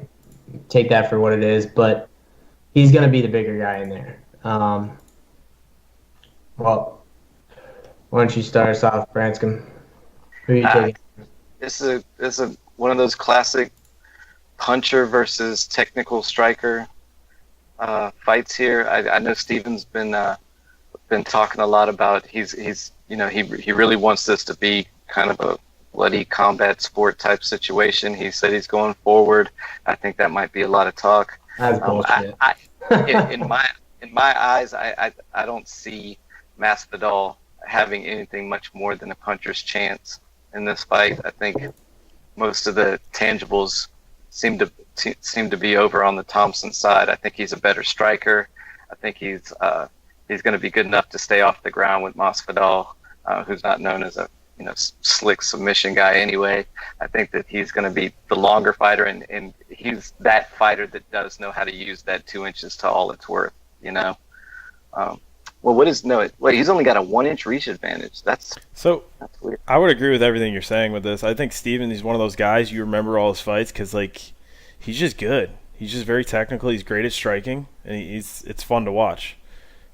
Take that for what it is, but he's going to be the bigger guy in there. Well, why don't you start us off, Branscombe? Who are you taking? This is one of those classic puncher versus technical striker fights here. I know Steven's been talking a lot about he really wants this to be kind of a bloody combat sport type situation. He said he's going forward. I think that might be a lot of talk. That's bullshit. In my eyes, I don't see Masvidal having anything much more than a puncher's chance in this fight. I think most of the tangibles seem to be over on the Thompson side. I think he's a better striker. I think he's going to be good enough to stay off the ground with Masvidal, who's not known as a slick submission guy anyway. I think that he's going to be the longer fighter, and he's that fighter that does know how to use that 2 inches to all it's worth. He's only got a 1 inch reach advantage. That's weird. I would agree with everything you're saying with this. I think Steven, he's one of those guys you remember all his fights because he's just good. He's just very technical. He's great at striking, and it's fun to watch.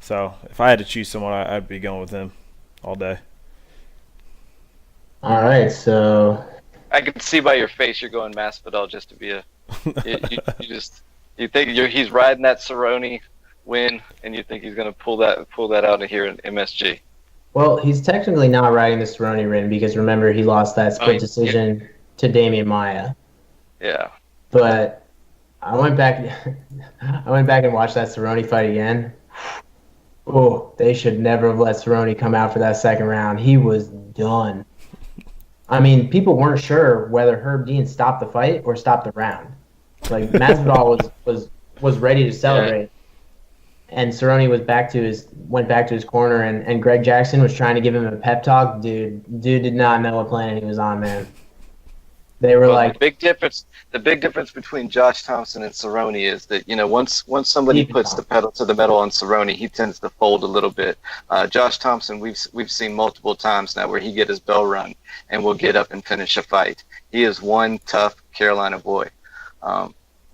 So if I had to choose someone, I'd be going with him all day. All right, so I can see by your face you're going Masvidal just to be you think he's riding that Cerrone win, and you think he's going to pull that out of here in MSG. Well, he's technically not riding the Cerrone win because remember he lost that split decision to Damian Maia. Yeah. But I went back and watched that Cerrone fight again. Oh, they should never have let Cerrone come out for that second round. He was done. I mean, people weren't sure whether Herb Dean stopped the fight or stopped the round. Like Masvidal was ready to celebrate. Yeah. And Cerrone went back to his corner, and Greg Jackson was trying to give him a pep talk. Dude did not know what planet he was on, man. They were the big difference between Josh Thompson and Cerrone is that once somebody puts the pedal to the metal on Cerrone, he tends to fold a little bit. Josh Thompson, we've seen multiple times now where he get his bell rung and will get up and finish a fight. He is one tough Carolina boy.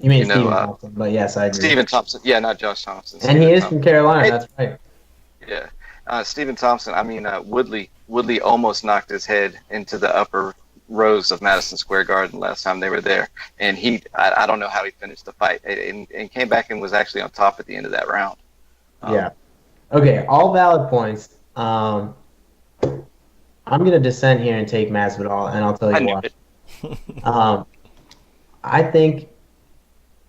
You mean Stephen Thompson, but yes, I agree. Stephen Thompson, yeah, not Josh Thompson. And he is from Carolina, that's right. Yeah, Stephen Thompson. I mean, Woodley almost knocked his head into the upper rows of Madison Square Garden last time they were there, and I don't know how he finished the fight, and came back and was actually on top at the end of that round. Yeah. Okay, all valid points. I'm I'm going to dissent here and take Masvidal, and I'll tell you why. I think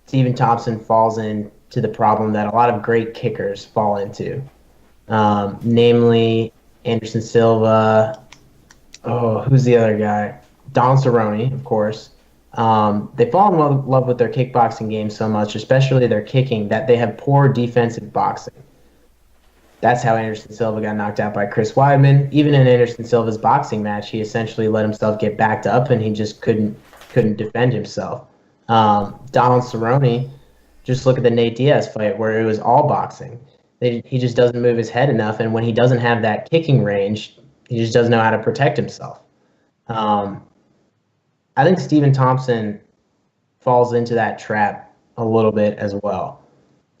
Stephen Thompson falls into the problem that a lot of great kickers fall into, namely Anderson Silva. Oh, who's the other guy? Donald Cerrone, of course. They fall in love with their kickboxing game so much, especially their kicking, that they have poor defensive boxing. That's how Anderson Silva got knocked out by Chris Weidman. Even in Anderson Silva's boxing match, he essentially let himself get backed up, and he just couldn't defend himself. Donald Cerrone, just look at the Nate Diaz fight where it was all boxing. He just doesn't move his head enough, and when he doesn't have that kicking range, he just doesn't know how to protect himself. I think Stephen Thompson falls into that trap a little bit as well.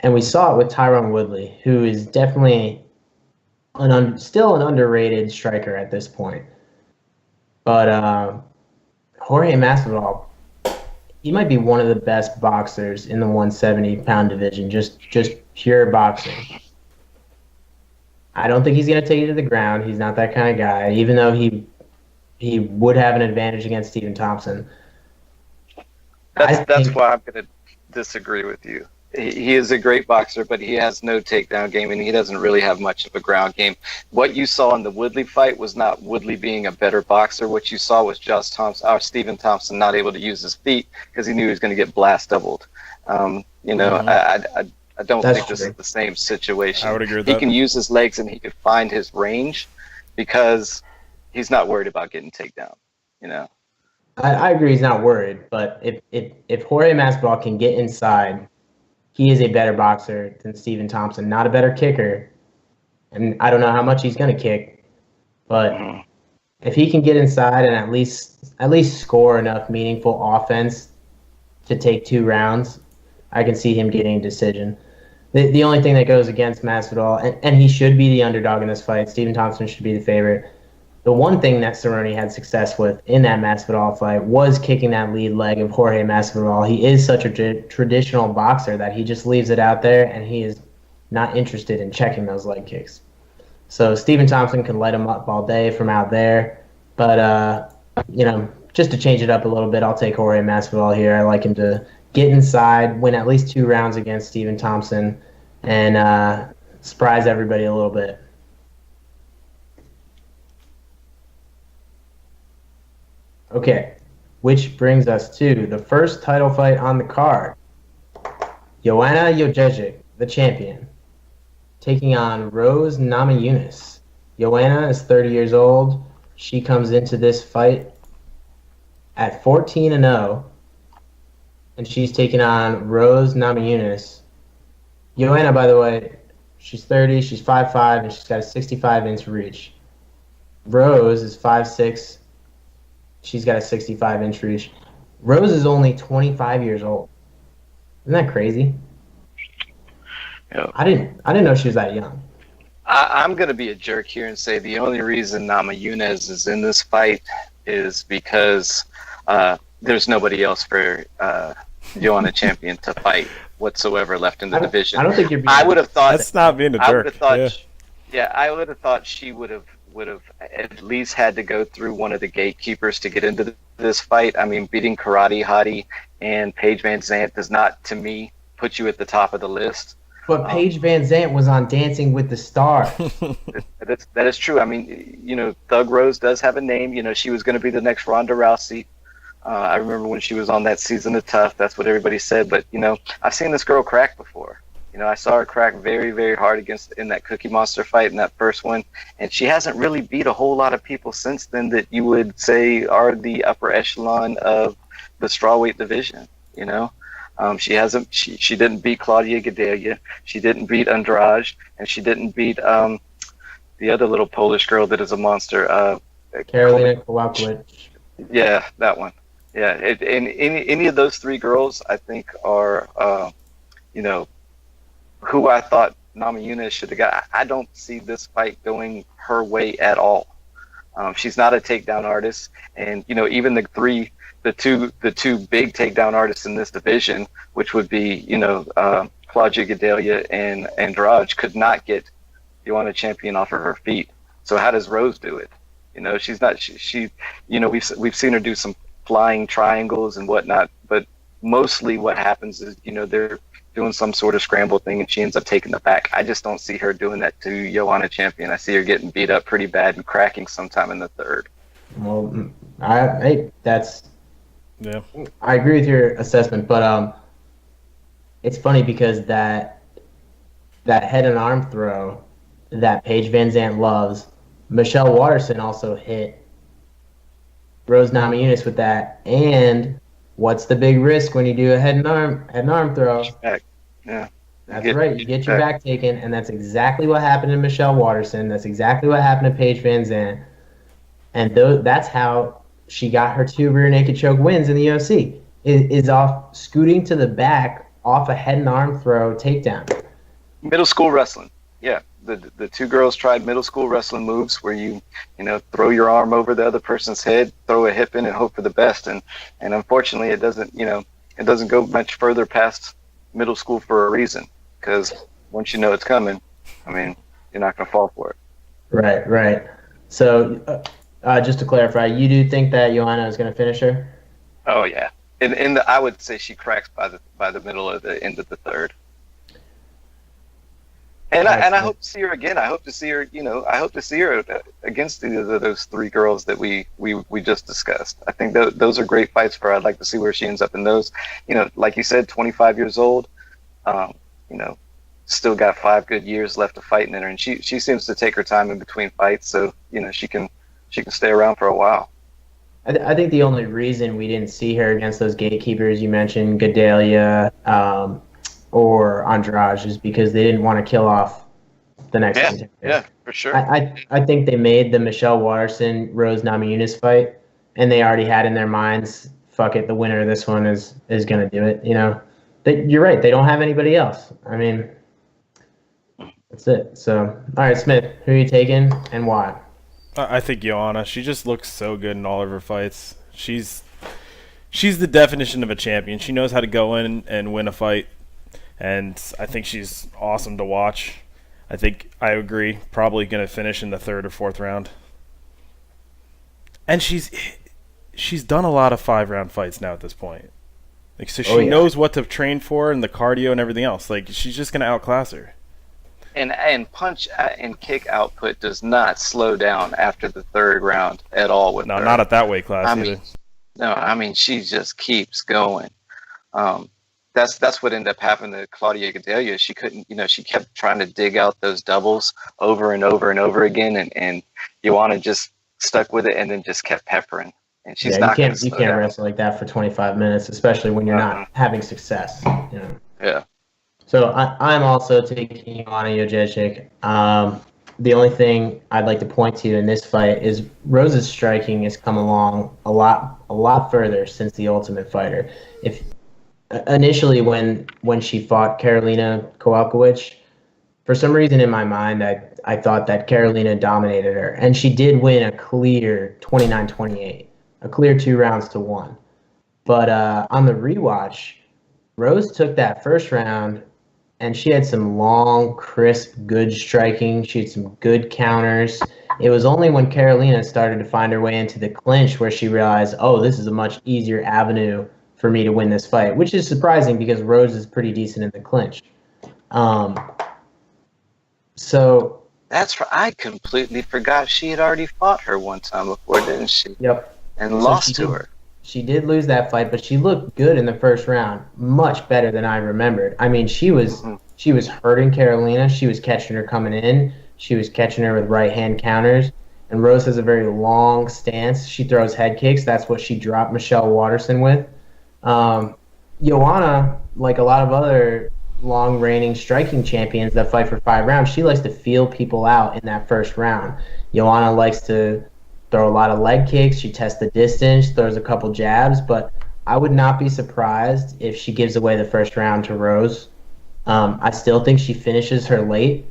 And we saw it with Tyron Woodley, who is definitely still an underrated striker at this point. But Jorge Masvidal, he might be one of the best boxers in the 170-pound division, just pure boxing. I don't think he's going to take it to the ground. He's not that kind of guy, even though he would have an advantage against Stephen Thompson. That's why I'm going to disagree with you. He is a great boxer, but he has no takedown game, and he doesn't really have much of a ground game. What you saw in the Woodley fight was not Woodley being a better boxer. What you saw was just Stephen Thompson not able to use his feet because he knew he was going to get blast doubled. I don't think this is the same situation. I would agree with he that. can use his legs and he can find his range because he's not worried about getting takedown. I agree he's not worried, but if Jorge Masvidal can get inside, he is a better boxer than Stephen Thompson. Not a better kicker, and I don't know how much he's going to kick, but if he can get inside and at least score enough meaningful offense to take 2 rounds, I can see him getting a decision. The only thing that goes against Masvidal, and he should be the underdog in this fight, Stephen Thompson should be the favorite. The one thing that Cerrone had success with in that Masvidal fight was kicking that lead leg of Jorge Masvidal. He is such a traditional boxer that he just leaves it out there, and he is not interested in checking those leg kicks. So Stephen Thompson can light him up all day from out there. But, just to change it up a little bit, I'll take Jorge Masvidal here. I like him to get inside, win at least 2 rounds against Stephen Thompson, and surprise everybody a little bit. Okay, which brings us to the first title fight on the card. Joanna Jędrzejczyk, the champion, taking on Rose Namajunas. Joanna is 30 years old. She comes into this fight at 14-0, and she's taking on Rose Namajunas. Joanna, by the way, she's 30, she's 5'5", and she's got a 65-inch reach. Rose is 5'6". She's got a 65-inch reach. Rose is only 25 years old. Isn't that crazy? Yep. I didn't know she was that young. I'm going to be a jerk here and say the only reason Namajunas is in this fight is because there's nobody else for Joanna Champion to fight whatsoever left in the division. I don't think you're being... I would have thought... That's not being a jerk. I would have thought... I would have thought she would have at least had to go through one of the gatekeepers to get into this fight. I mean, beating Karate Hottie and Paige Van Zandt does not, to me, put you at the top of the list. But Paige Van Zandt was on Dancing with the Stars. That is true. I mean, Thug Rose does have a name. She was going to be the next Ronda Rousey. I remember when she was on that season of Tough. That's what everybody said. But, I've seen this girl crack before. I saw her crack very, very hard in that Cookie Monster fight in that first one, and she hasn't really beat a whole lot of people since then that you would say are the upper echelon of the strawweight division. She hasn't. She didn't beat Claudia Gadelha. She didn't beat Andrade, and she didn't beat the other little Polish girl that is a monster. Karolina Kowalkiewicz. Yeah, that one. Yeah, and any of those 3 girls, I think, are who I thought Namajunas should have got. I don't see this fight going her way at all. She's not a takedown artist, and even the two big takedown artists in this division, which would be Claudia Gadelha and Andrade, could not get Joanna Champion off of her feet. So how does Rose do it? You know, she's not. She you know, we've seen her do some flying triangles and whatnot, but mostly what happens is, you know, they're doing some sort of scramble thing and she ends up taking the back. I just don't see her doing that to Joanna Champion. I see her getting beat up pretty bad and cracking sometime in the third. Well, I agree with your assessment, but it's funny because that head and arm throw that Paige Van Zandt loves, Michelle Waterson also hit Rose Namajunas with that. And what's the big risk when you do a head and arm throw? Back. Yeah. That's right. You get your back taken, and that's exactly what happened to Michelle Waterson. That's exactly what happened to Paige Van Zandt. And that's how she got her 2 rear naked choke wins in the UFC. Is off scooting to the back off a head and arm throw takedown. Middle school wrestling. Yeah. The 2 girls tried middle school wrestling moves where you throw your arm over the other person's head, throw a hip in, and hope for the best. And unfortunately, it doesn't go much further past middle school for a reason, because once you know it's coming, I mean, you're not going to fall for it. Right. So just to clarify, you do think that Joanna is going to finish her? Oh yeah, I would say she cracks by the middle of the end of the third. And I hope to see her again. I hope to see her. I hope to see her against either of those 3 girls that we just discussed. I think those are great fights for her. I'd like to see where she ends up in those. Like you said, 25 years old. Still got 5 good years left of fighting in her, and she seems to take her time in between fights, so she can stay around for a while. I think the only reason we didn't see her against those gatekeepers you mentioned, Gedalia, or Andrade, is because they didn't want to kill off the next contender. Yeah, for sure. I think they made the Michelle Waterson Rose Namajunas fight, and they already had in their minds, fuck it, the winner of this one is going to do it. You're right. They don't have anybody else. I mean, that's it. So, all right, Smith, who are you taking and why? I think Joanna. She just looks so good in all of her fights. She's the definition of a champion. She knows how to go in and win a fight, and I think she's awesome to watch. I agree. Probably going to finish in the 3rd or 4th round. And she's done a lot of 5-round fights now at this point. So she knows what to train for and the cardio and everything else. She's just going to outclass her. And punch and kick output does not slow down after the 3rd round at all with her. Not at that weight class either. I mean, she just keeps going. That's what ended up happening to Claudia Gadelha. She couldn't, she kept trying to dig out those doubles over and over and over again, and Joanna just stuck with it and then just kept peppering. And she's not going to slow down. You can't wrestle like that for 25 minutes, especially when you're not having success. Yeah. So I'm also taking Joanna Jędrzejczyk. The only thing I'd like to point to in this fight is Rose's striking has come along a lot further since the Ultimate Fighter. Initially when she fought Karolina Kowalkiewicz, for some reason in my mind I thought that Karolina dominated her, and she did win a clear 29-28, a clear 2 rounds to 1. But on the rewatch, Rose took that first round, and she had some long, crisp, good striking. She had some good counters. It was only when Karolina started to find her way into the clinch where she realized, oh, this is a much easier avenue for me to win this fight, which is surprising because Rose is pretty decent in the clinch. So I completely forgot she had already fought her one time before, didn't she? Yep. And lost to her. She did lose that fight, but she looked good in the first round, much better than I remembered. I mean, she was hurting Karolina. She was catching her coming in. She was catching her with right-hand counters. And Rose has a very long stance. She throws head kicks. That's what she dropped Michelle Waterson with. Joanna, like a lot of other long-reigning striking champions that fight for 5 rounds, she likes to feel people out in that first round. Joanna likes to throw a lot of leg kicks. She tests the distance, throws a couple jabs, but I would not be surprised if she gives away the first round to Rose. I still think she finishes her late,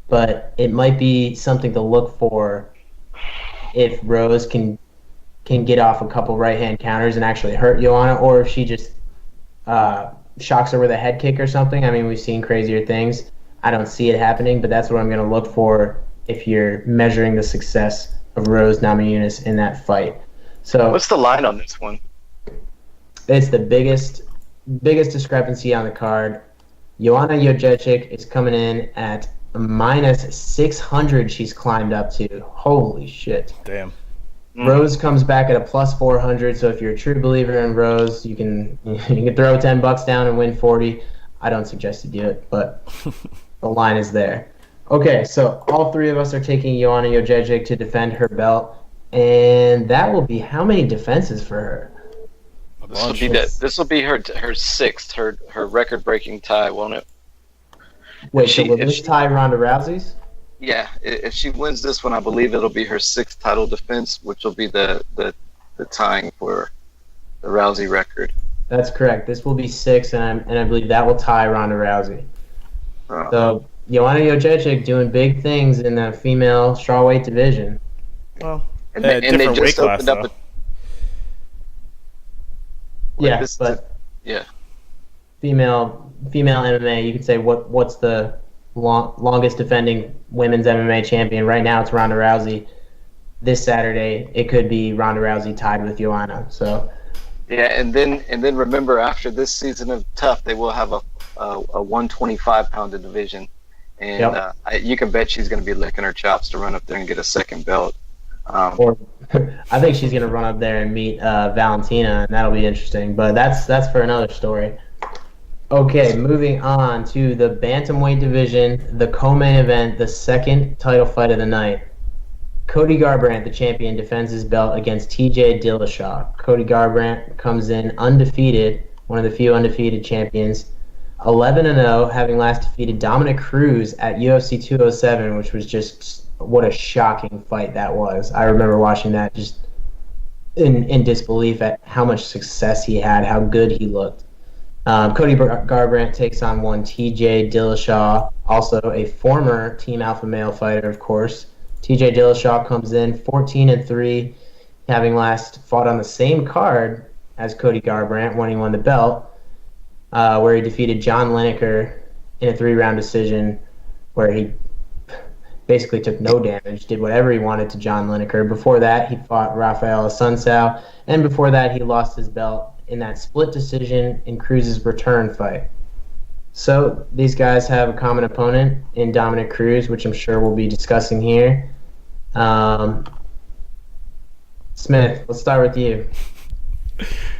but it might be something to look for if Rose can get off a couple right-hand counters and actually hurt Joanna, or if she just shocks her with a head kick or something. I mean, we've seen crazier things. I don't see it happening, but that's what I'm going to look for if you're measuring the success of Rose Namajunas in that fight. So what's the line on this one? it's the biggest discrepancy on the card. Joanna Jędrzejczyk is coming in at minus 600. She's climbed up to. Holy shit. Damn. Rose comes back at a plus 400. So if you're a true believer in Rose, you can throw $10 down and win 40. I don't suggest you do it, but the line is there. Okay, so all three of us are taking Joanna Jędrzejczyk to defend her belt, and that will be how many defenses for her? This will be her sixth, her record-breaking tie, won't it? Wait, so will this tie Ronda Rousey's? Yeah, if she wins this one, I believe it'll be her sixth title defense, which will be the tying for the Rousey record. That's correct. This will be 6, and I believe that will tie Ronda Rousey. So Joanna Jędrzejczyk doing big things in the female strawweight division. Well, and they different just weight class, opened up though. Female MMA, you could say what's the longest defending women's MMA champion right now? It's Ronda Rousey. This Saturday, it could be Ronda Rousey tied with Joanna. So. Yeah, and then remember, after this season of Tough, they will have a 125-pound division, and you can bet she's going to be licking her chops to run up there and get a second belt. Or I think she's going to run up there and meet Valentina, and that'll be interesting. But that's for another story. Okay, moving on to the bantamweight division, the co-main event, the second title fight of the night. Cody Garbrandt, the champion, defends his belt against TJ Dillashaw. Cody Garbrandt comes in undefeated, one of the few undefeated champions, 11-0, having last defeated Dominic Cruz at UFC 207, which was just what a shocking fight that was. I remember watching that just in disbelief at how much success he had, how good he looked. Cody Garbrandt takes on one TJ Dillashaw, also a former Team Alpha Male fighter, of course. TJ Dillashaw comes in 14-3, having last fought on the same card as Cody Garbrandt when he won the belt, where he defeated John Lineker in a 3-round decision, where he basically took no damage, did whatever he wanted to John Lineker. Before that, he fought Rafael Assunção, and before that, he lost his belt in that split decision in Cruz's return fight. So these guys have a common opponent in Dominic Cruz, which I'm sure we'll be discussing here. Smith, let's start with you.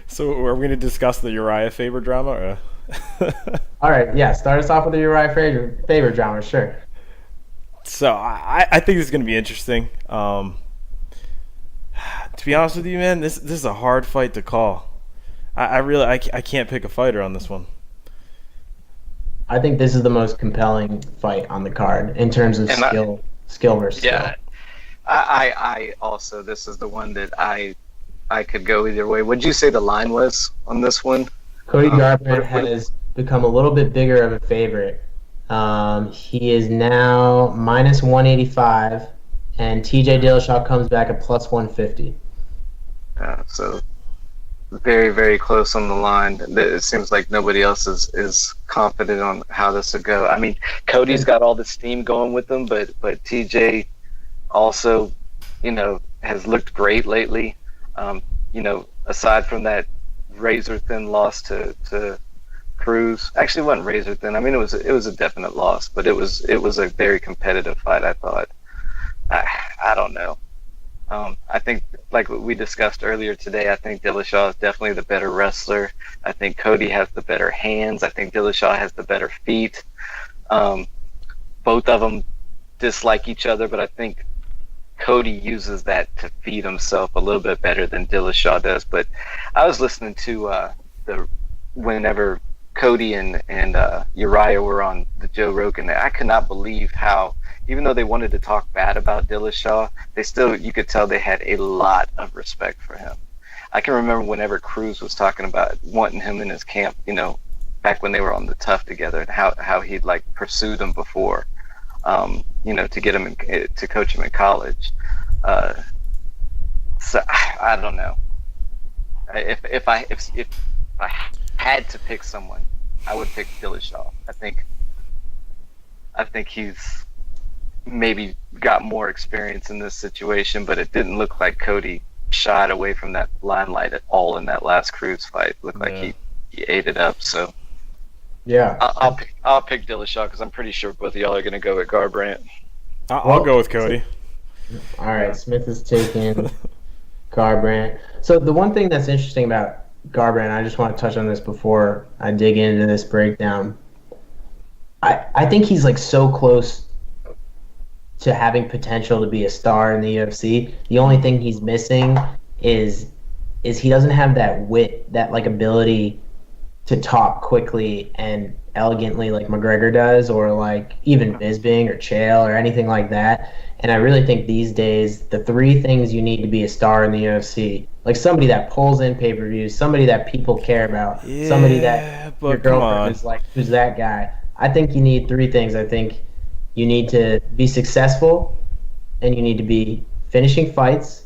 So are we going to discuss the Uriah Faber drama? All right, yeah, start us off with the Uriah Faber drama, sure. So I think this is going to be interesting. To be honest with you, man, this is a hard fight to call. I can't pick a fighter on this one. I think this is the most compelling fight on the card in terms of skill versus skill. Yeah, I also, this is the one that I could go either way. What'd you say the line was on this one? Cody Garbrandt has become a little bit bigger of a favorite. He is now minus 185, and TJ Dillashaw comes back at plus 150. So very, very close on the line. It seems like nobody else is confident on how this will go. I mean, Cody's got all the steam going with him, but TJ also, has looked great lately. Aside from that razor-thin loss to Cruz. Actually, it wasn't razor-thin. I mean, it was a definite loss, but it was a very competitive fight, I thought. I don't know. I think, like we discussed earlier today, I think Dillashaw is definitely the better wrestler. I think Cody has the better hands. I think Dillashaw has the better feet. Both of them dislike each other, but I think Cody uses that to feed himself a little bit better than Dillashaw does. But I was listening to whenever Cody and Uriah were on the Joe Rogan, I could not believe how, even though they wanted to talk bad about Dillashaw, you could tell they had a lot of respect for him. I can remember whenever Cruz was talking about wanting him in his camp, back when they were on the Tough together, and how he'd pursued him before, to get him to coach him in college. So I don't know. If I had to pick someone, I would pick Dillashaw. I think he's maybe got more experience in this situation, but it didn't look like Cody shied away from that limelight at all in that last Cruz fight. It looked like he ate it up. So yeah, I'll pick Dillashaw because I'm pretty sure both of y'all are going to go with Garbrandt. I'll go with Cody. All right, Smith is taking Garbrandt. So the one thing that's interesting about Garbrandt, I just want to touch on this before I dig into this breakdown. I think he's like so close to having potential to be a star in the UFC. The only thing he's missing is he doesn't have that wit, that like ability to talk quickly and elegantly like McGregor does, or like even Bisping or Chael or anything like that. And I really think these days the three things you need to be a star in the UFC, like somebody that pulls in pay-per-views, somebody that people care about, somebody that your girlfriend is like, who's that guy? I think you need three things. I think you need to be successful, and you need to be finishing fights.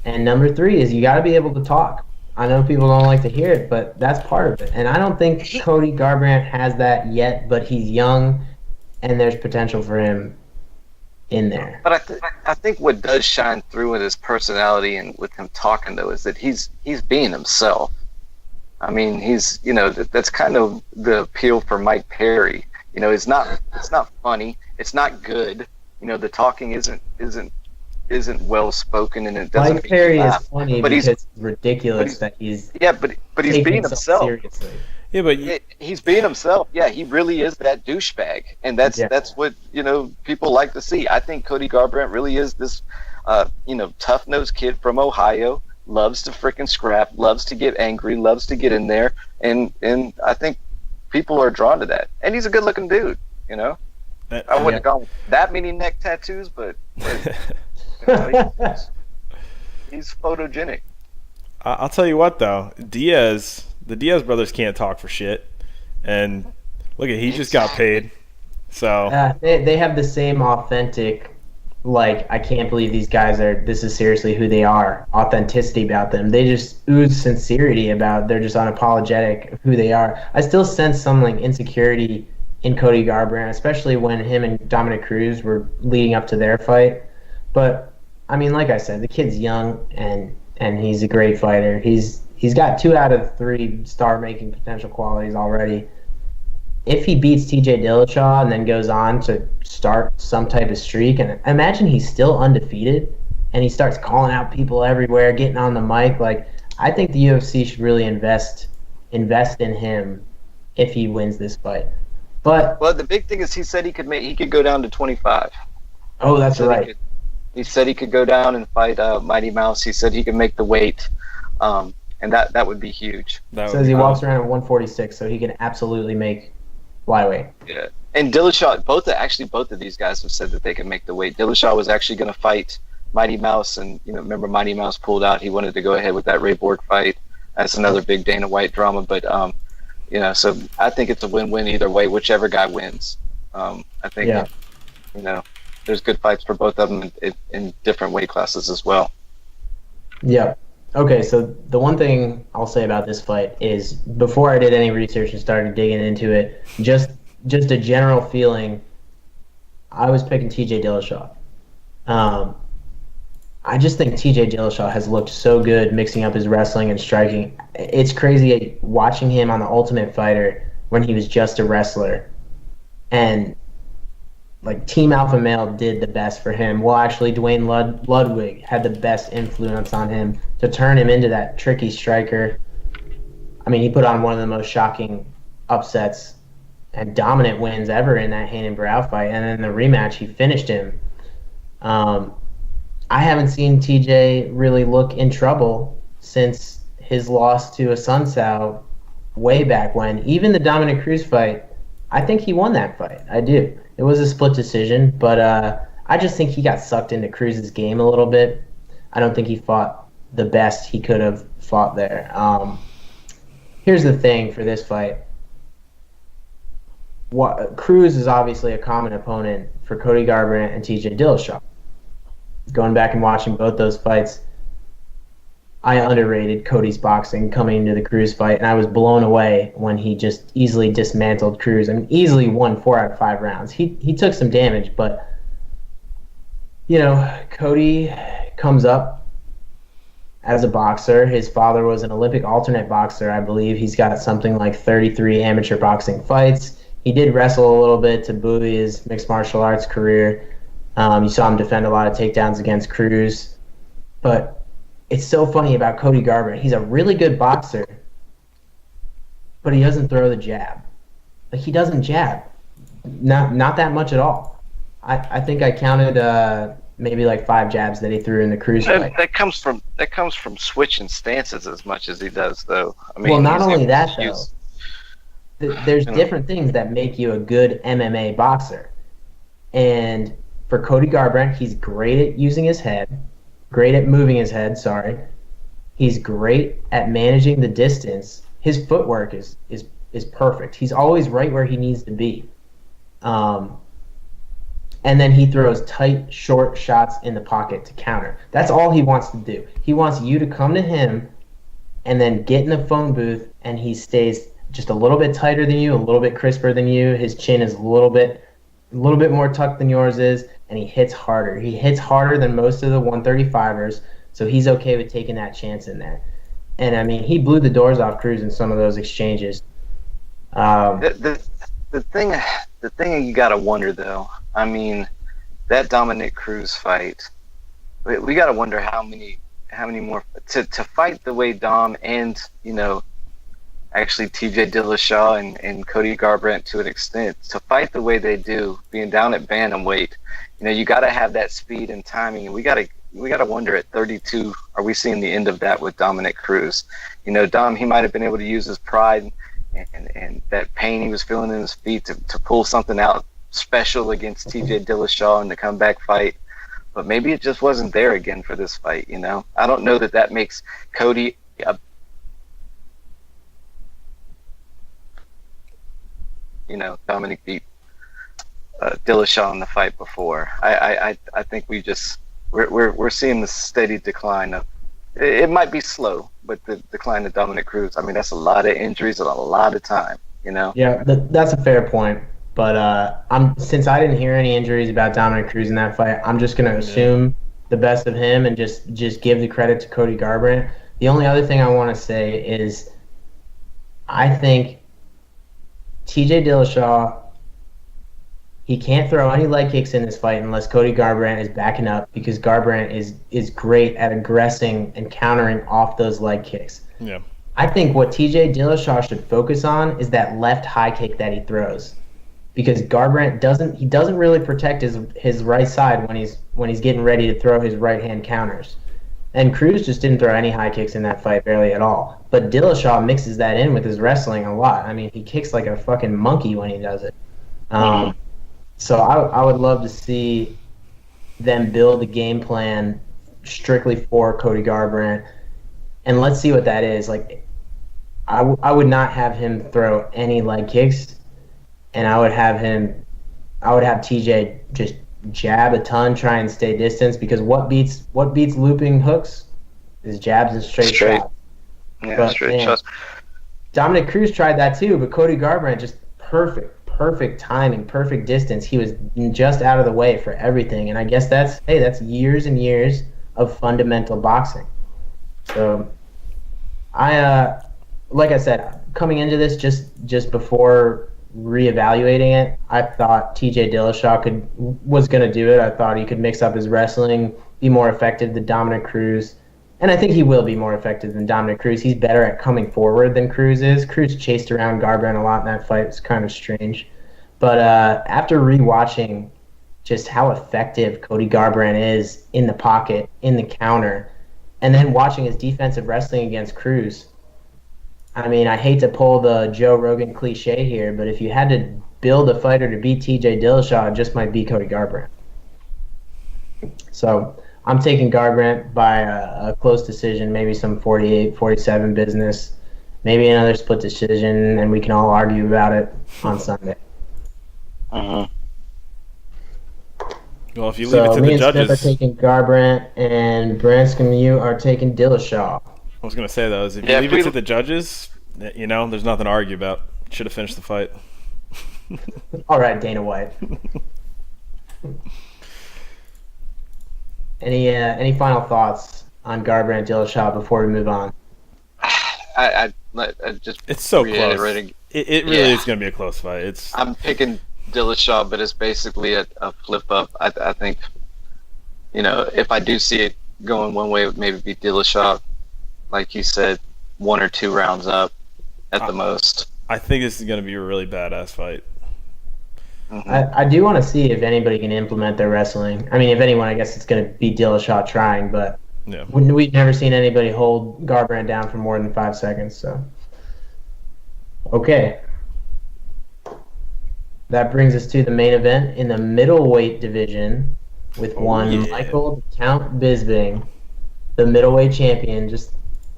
And number three is you got to be able to talk. I know people don't like to hear it, but that's part of it. And I don't think Cody Garbrandt has that yet, but he's young, and there's potential for him in there. But I think what does shine through in his personality and with him talking, though, is that he's being himself. I mean, that's kind of the appeal for Mike Perry. It's not funny. It's not good. The talking isn't well spoken, and it doesn't. Mike Perry is funny, but because it's ridiculous that he's. Yeah, but he's being himself. Seriously. Yeah, but he's being himself. Yeah, he really is that douchebag, and that's what people like to see. I think Cody Garbrandt really is this, tough-nosed kid from Ohio. Loves to freaking scrap, loves to get angry, loves to get in there, and I think people are drawn to that. And he's a good-looking dude, I wouldn't have gone with that many neck tattoos, but he's photogenic. I'll tell you what, though, the Diaz brothers can't talk for shit, and look at he just got paid, so they have the same authentic. Like, I can't believe these guys this is seriously who they are, authenticity about them. They just ooze sincerity they're just unapologetic of who they are. I still sense some like insecurity in Cody Garbrandt, especially when him and Dominic Cruz were leading up to their fight. But, I mean, like I said, the kid's young and he's a great fighter. He's got 2 out of 3 star-making potential qualities already. If he beats TJ Dillashaw and then goes on to start some type of streak, and imagine he's still undefeated and he starts calling out people everywhere, getting on the mic, like, I think the UFC should really invest in him if he wins this fight. But the big thing is he said he could go down to 25. Oh, that's right. He said he could go down and fight Mighty Mouse. He said he could make the weight, and that would be huge. Says he walks around at 146, so he can absolutely make flyweight. Yeah, and Dillashaw, both of these guys have said that they can make the weight. Dillashaw was actually going to fight Mighty Mouse, and remember Mighty Mouse pulled out. He wanted to go ahead with that Ray Borg fight. That's another big Dana White drama, but so I think it's a win-win either way, whichever guy wins. I think there's good fights for both of them in different weight classes as well. Yeah. Okay, so the one thing I'll say about this fight is before I did any research and started digging into it, just a general feeling, I was picking TJ Dillashaw. I just think TJ Dillashaw has looked so good mixing up his wrestling and striking. It's crazy watching him on The Ultimate Fighter when he was just a wrestler. And like Team Alpha Male did the best for him. Well, actually, Dwayne Ludwig had the best influence on him to turn him into that tricky striker. I mean, he put on one of the most shocking upsets and dominant wins ever in that Hayden Brow fight. And then the rematch, he finished him. I haven't seen TJ really look in trouble since his loss to a Sun Tzu way back when. Even the Dominic Cruz fight, I think he won that fight. I do. It was a split decision, but I just think he got sucked into Cruz's game a little bit. I don't think he fought the best he could have fought there. Here's the thing for this fight. Cruz is obviously a common opponent for Cody Garbrandt and TJ Dillashaw. Going back and watching both those fights, I underrated Cody's boxing coming into the Cruz fight, and I was blown away when he just easily dismantled Cruz and easily won 4 out of 5 rounds. He took some damage, but Cody comes up as a boxer. His father was an Olympic alternate boxer, I believe. He's got something like 33 amateur boxing fights. He did wrestle a little bit to buoy his mixed martial arts career. You saw him defend a lot of takedowns against Cruz. But it's so funny about Cody Garbrandt. He's a really good boxer, but he doesn't throw the jab. Like, he doesn't jab. Not that much at all. I think I counted maybe like 5 jabs that he threw in the Cruz fight. That comes from switching stances as much as he does, though. I mean, well, not only that, though. There's different things that make you a good MMA boxer. And for Cody Garbrandt, he's great at using his head, great at moving his head, sorry. He's great at managing the distance. His footwork is perfect. He's always right where he needs to be. And then he throws tight, short shots in the pocket to counter. That's all he wants to do. He wants you to come to him and then get in the phone booth, and he stays just a little bit tighter than you, a little bit crisper than you. His chin is a little bit more tucked than yours is, and he hits harder. He hits harder than most of the 135ers, so he's okay with taking that chance in there. And, I mean, he blew the doors off Cruz in some of those exchanges. The thing you got to wonder, though, I mean, that Dominic Cruz fight, we got to wonder how many more to fight the way Dom and, actually TJ Dillashaw and Cody Garbrandt to an extent, to fight the way they do, being down at bantamweight, you got to have that speed and timing. And we got to wonder at 32, are we seeing the end of that with Dominic Cruz? Dom, he might have been able to use his pride and that pain he was feeling in his feet to pull something out special against TJ Dillashaw in the comeback fight, but maybe it just wasn't there again for this fight. I don't know that makes Cody Dominic beat Dillashaw in the fight before. I think we're seeing the steady decline of, it might be slow, but the decline of Dominic Cruz. I mean, that's a lot of injuries and a lot of time. Yeah, that's a fair point. But since I didn't hear any injuries about Dominic Cruz in that fight, I'm just going to assume the best of him and just give the credit to Cody Garbrandt. The only other thing I want to say is I think TJ Dillashaw, he can't throw any leg kicks in this fight unless Cody Garbrandt is backing up, because Garbrandt is great at aggressing and countering off those leg kicks. Yeah. I think what TJ Dillashaw should focus on is that left high kick that he throws, because Garbrandt doesn't really protect his right side when he's getting ready to throw his right hand counters. And Cruz just didn't throw any high kicks in that fight, barely at all. But Dillashaw mixes that in with his wrestling a lot. I mean, he kicks like a fucking monkey when he does it. So I would love to see them build a game plan strictly for Cody Garbrandt, and let's see what that is. Like, I would not have him throw any leg kicks, and I would have TJ just jab a ton, try and stay distance, because what beats looping hooks is jabs and straight shots. Yeah, straight shots. Dominic Cruz tried that too, but Cody Garbrandt just perfect timing, perfect distance. He was just out of the way for everything, and I guess that's years and years of fundamental boxing. So like I said, coming into this, just before reevaluating it, I thought TJ Dillashaw was going to do it. I thought he could mix up his wrestling, be more effective than Dominic Cruz. And I think he will be more effective than Dominic Cruz. He's better at coming forward than Cruz is. Cruz chased around Garbrandt a lot in that fight. It's kind of strange. But after rewatching just how effective Cody Garbrandt is in the pocket, in the counter, and then watching his defensive wrestling against Cruz, I mean, I hate to pull the Joe Rogan cliche here, but if you had to build a fighter to beat TJ Dillashaw, it just might be Cody Garbrandt. So I'm taking Garbrandt by a close decision, maybe some 48-47 business, maybe another split decision, and we can all argue about it on Sunday. Well, if you leave it to the judges... me and Smith are taking Garbrandt, and Branscombe, you are taking Dillashaw. I was going to say, though, is if you leave it to the judges, there's nothing to argue about. Should have finished the fight. All right, Dana White. Any final thoughts on Garbrandt Dillashaw before we move on? I just It's so close. reiterating. It really is going to be a close fight. I'm picking Dillashaw, but it's basically a flip up. I think, if I do see it going one way, it would maybe be Dillashaw, like you said, 1 or 2 rounds up at the most. I think this is going to be a really badass fight. Mm-hmm. I do want to see if anybody can implement their wrestling. I mean, if anyone, I guess it's going to be Dillashaw trying, but yeah. We've never seen anybody hold Garbrandt down for more than 5 seconds. So, okay. That brings us to the main event in the middleweight division with Michael Count Bisping, the middleweight champion. Just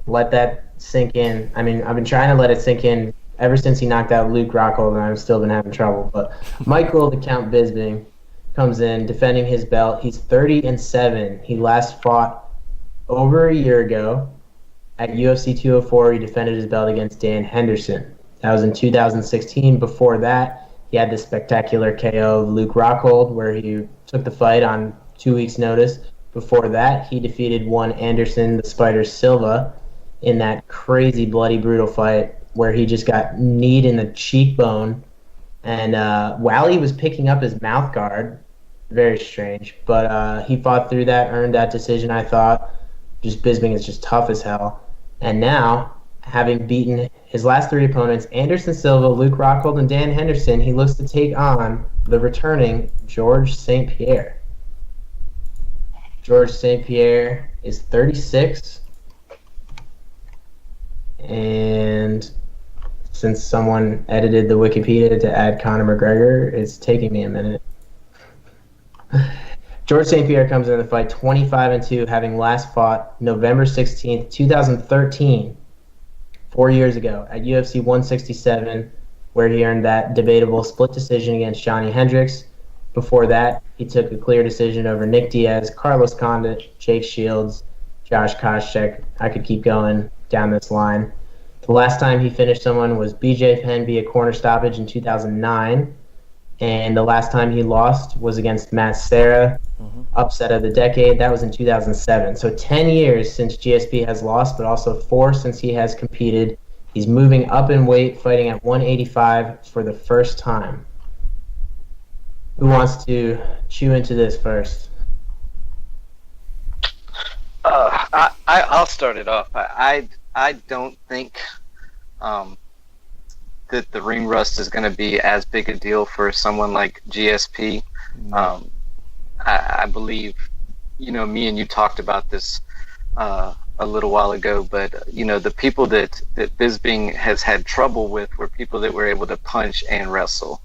let that sink in. I mean, I've been trying to let it sink in ever since he knocked out Luke Rockhold, and I've still been having trouble. But Michael the Count Bisping comes in defending his belt. He's 30-7. He last fought over a year ago at UFC 204. He defended his belt against Dan Henderson. That was in 2016. Before that, he had the spectacular KO of Luke Rockhold, where he took the fight on 2 weeks' notice. Before that, he defeated one Anderson the Spider Silva in that crazy, bloody, brutal fight where he just got kneed in the cheekbone. And while he was picking up his mouth guard, very strange. But he fought through that, earned that decision, I thought. Just Bisping is just tough as hell. And now, having beaten his last 3 opponents, Anderson Silva, Luke Rockhold, and Dan Henderson, he looks to take on the returning George St. Pierre. George St. Pierre is 36. And since someone edited the Wikipedia to add Conor McGregor, it's taking me a minute. George St. Pierre comes into the fight 25-2, having last fought November 16th, 2013, 4 years ago, at UFC 167, where he earned that debatable split decision against Johnny Hendricks. Before that, he took a clear decision over Nick Diaz, Carlos Condit, Jake Shields, Josh Koscheck. I could keep going down this line. The last time he finished someone was BJ Penn via corner stoppage in 2009. And the last time he lost was against Matt Serra, upset of the decade. That was in 2007. So 10 years since GSP has lost, but also 4 since he has competed. He's moving up in weight, fighting at 185 for the first time. Who wants to chew into this first? I'll start it off. I don't think that the ring rust is going to be as big a deal for someone like GSP. I believe, me and you talked about this a little while ago, but the people that Bisping has had trouble with were people that were able to punch and wrestle.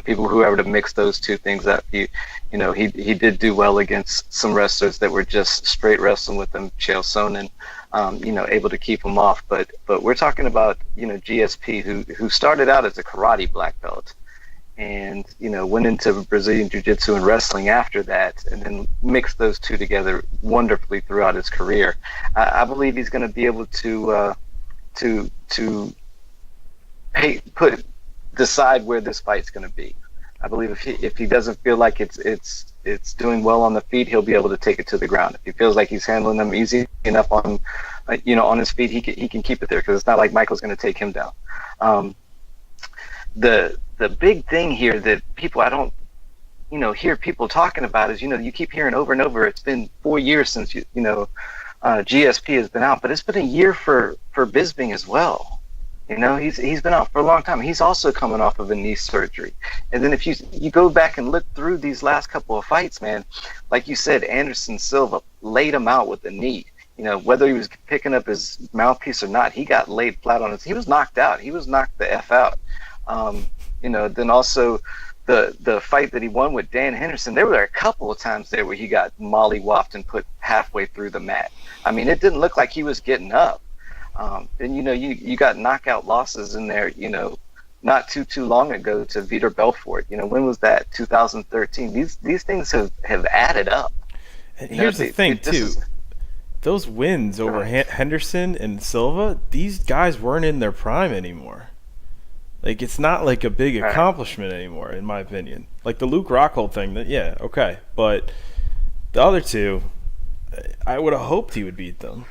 People who were able to mix those two things up. He did do well against some wrestlers that were just straight wrestling with him, Chael Sonnen, able to keep him off. But we're talking about, GSP, who started out as a karate black belt and, went into Brazilian Jiu-Jitsu and wrestling after that, and then mixed those two together wonderfully throughout his career. I believe he's going to be able to decide where this fight's going to be. I believe if he doesn't feel like it's doing well on the feet, he'll be able to take it to the ground. If he feels like he's handling them easy enough on his feet, he can keep it there, because it's not like Michael's going to take him down. The big thing here that I don't hear people talking about is, you keep hearing over and over, it's been 4 years since GSP has been out, but it's been a year for Bisping as well. He's been out for a long time. He's also coming off of a knee surgery. And then if you go back and look through these last couple of fights, man, like you said, Anderson Silva laid him out with a knee. Whether he was picking up his mouthpiece or not, he got laid flat on he was knocked out. He was knocked the F out. Then also the fight that he won with Dan Henderson, there were a couple of times there where he got mollywopped and put halfway through the mat. I mean, it didn't look like he was getting up. Then you got knockout losses in there, not too long ago to Vitor Belfort. When was that? 2013. These things have added up. And here's the thing too. Those wins over Henderson and Silva, these guys weren't in their prime anymore. Like, it's not like a big accomplishment anymore, in my opinion. Like the Luke Rockhold thing, yeah, okay. But the other two, I would have hoped he would beat them.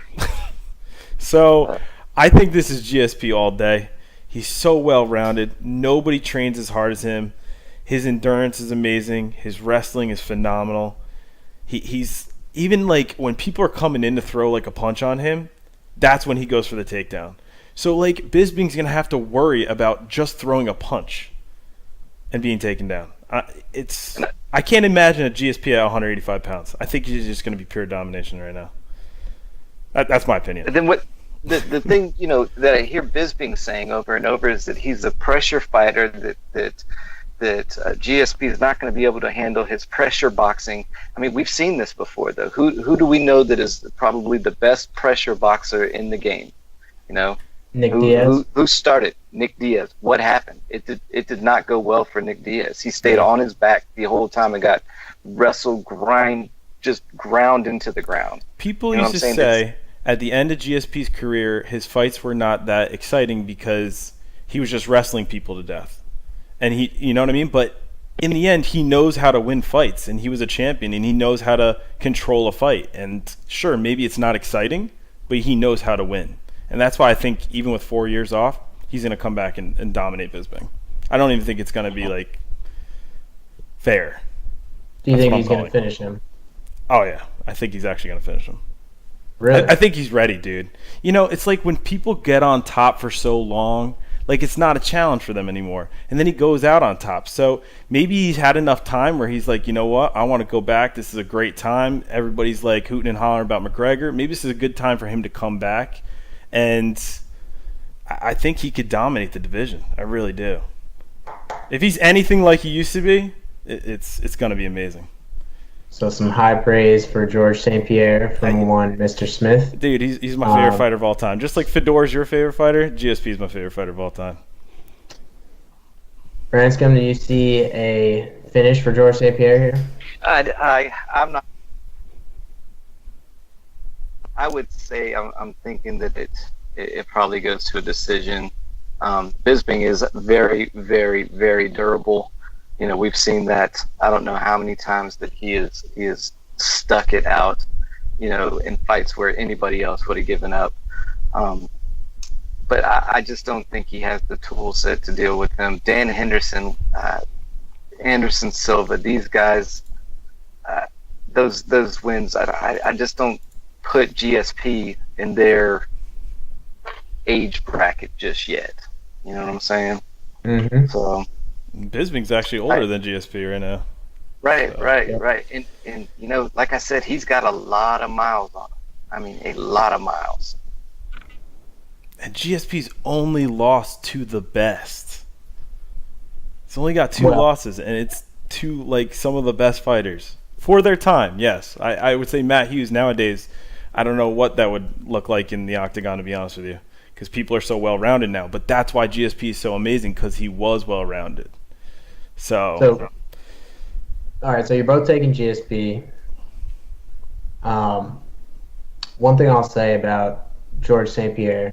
So I think this is GSP all day. He's so well-rounded. Nobody trains as hard as him. His endurance is amazing. His wrestling is phenomenal. He's even like when people are coming in to throw like a punch on him, that's when he goes for the takedown. So like Bisping's going to have to worry about just throwing a punch and being taken down. I can't imagine a GSP at 185 pounds. I think he's just going to be pure domination right now. That's my opinion. But then what the thing, that I hear Bisping saying over and over is that he's a pressure fighter, that GSP is not going to be able to handle his pressure boxing. I mean, we've seen this before, though. Who do we know that is probably the best pressure boxer in the game? Nick Diaz. Who started? Nick Diaz. What happened? It did not go well for Nick Diaz. He stayed on his back the whole time and got just ground into the ground. People used to say at the end of GSP's career, his fights were not that exciting because he was just wrestling people to death. And you know what I mean? But in the end, he knows how to win fights, and he was a champion, and he knows how to control a fight. And sure, maybe it's not exciting, but he knows how to win. And that's why I think even with 4 years off, he's going to come back and dominate Bisping. I don't even think it's going to be, like, fair. Do you think he's going to finish him? Oh, yeah. I think he's actually going to finish him. Really? I think he's ready, dude. It's like when people get on top for so long, like it's not a challenge for them anymore. And then he goes out on top. So maybe he's had enough time where he's like, you know what? I want to go back. This is a great time. Everybody's like hooting and hollering about McGregor. Maybe this is a good time for him to come back. And I think he could dominate the division. I really do. If he's anything like he used to be, it's going to be amazing. So some high praise for George St. Pierre from one Mr. Smith. Dude, he's my favorite fighter of all time. Just like Fedor's your favorite fighter, GSP is my favorite fighter of all time. Branscombe, do you see a finish for George St. Pierre here? I'm not. I would say I'm thinking that it probably goes to a decision. Bisping is very, very, very durable. We've seen that. I don't know how many times that he is stuck it out, in fights where anybody else would have given up. But I just don't think he has the tool set to deal with them. Dan Henderson, Anderson Silva, these guys, those wins, I just don't put GSP in their age bracket just yet. You know what I'm saying? Mm-hmm. So Bisping's actually older than GSP right now. Right. And like I said, he's got a lot of miles on him. I mean, a lot of miles. And GSP's only lost to the best. He's only got two losses, and it's to like some of the best fighters for their time. Yes, I would say Matt Hughes nowadays. I don't know what that would look like in the octagon, to be honest with you, because people are so well-rounded now. But that's why GSP is so amazing, because he was well-rounded. So, all right. So you're both taking GSP. One thing I'll say about George St. Pierre,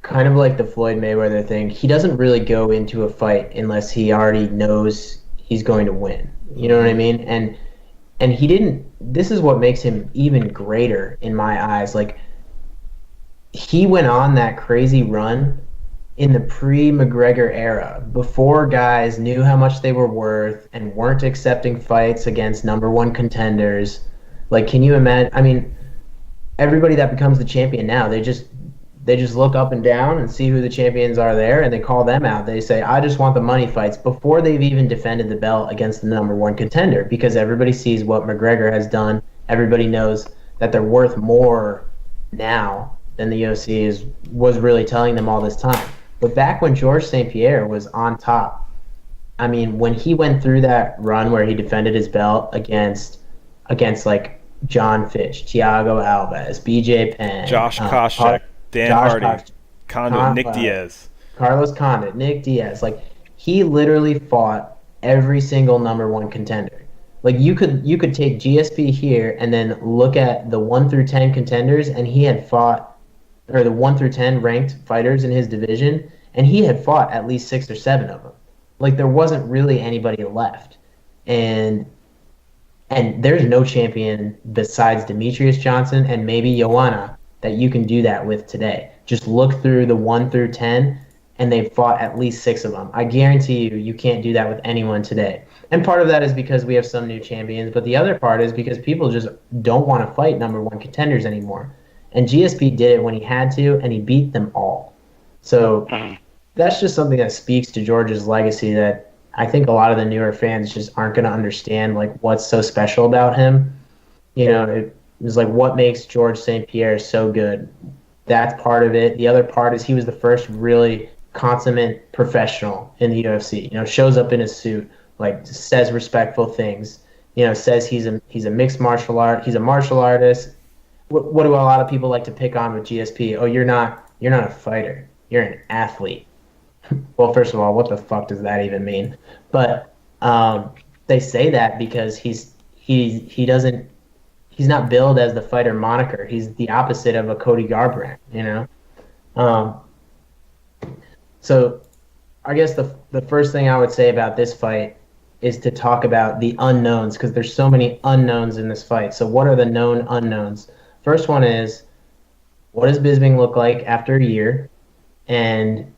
kind of like the Floyd Mayweather thing, he doesn't really go into a fight unless he already knows he's going to win. You know what I mean? And he didn't. This is what makes him even greater in my eyes. Like, he went on that crazy run in the pre-McGregor era, before guys knew how much they were worth and weren't accepting fights against number one contenders. Like, can you imagine? I mean, everybody that becomes the champion now, they just look up and down and see who the champions are there, and they call them out. They say, I just want the money fights, before they've even defended the belt against the number one contender, because everybody sees what McGregor has done. Everybody knows that they're worth more now than the UFC was really telling them all this time. But back when George St. Pierre was on top, I mean, when he went through that run where he defended his belt against like John Fitch, Thiago Alves, BJ Penn, Josh Koscheck, Dan Hardy, Condit, Nick Diaz. Carlos Condit, Nick Diaz. Like, he literally fought every single number one contender. Like, you could take GSP here and then look at the 1 through 10 contenders, and he had fought, or the 1 through 10 ranked fighters in his division, and he had fought at least 6 or 7 of them. Like, there wasn't really anybody left. And And there's no champion besides Demetrius Johnson and maybe Joanna that you can do that with today. Just look through the 1 through 10, and they've fought at least 6 of them. I guarantee you can't do that with anyone today. And part of that is because we have some new champions, but the other part is because people just don't want to fight number 1 contenders anymore. And GSP did it when he had to, and he beat them all. So that's just something that speaks to George's legacy that I think a lot of the newer fans just aren't going to understand, like, what's so special about him. You know, it was like, what makes George St. Pierre so good? That's part of it. The other part is he was the first really consummate professional in the UFC. You know, shows up in his suit, like, says respectful things. You know, says he's a mixed martial art. He's a martial artist. What do a lot of people like to pick on with GSP? Oh, you're not a fighter. You're an athlete. Well, first of all, what the fuck does that even mean? But they say that because he's not billed as the fighter moniker. He's the opposite of a Cody Garbrandt, you know. So I guess the first thing I would say about this fight is to talk about the unknowns, because there's so many unknowns in this fight. So what are the known unknowns? First one is, what does Bisping look like after a year? And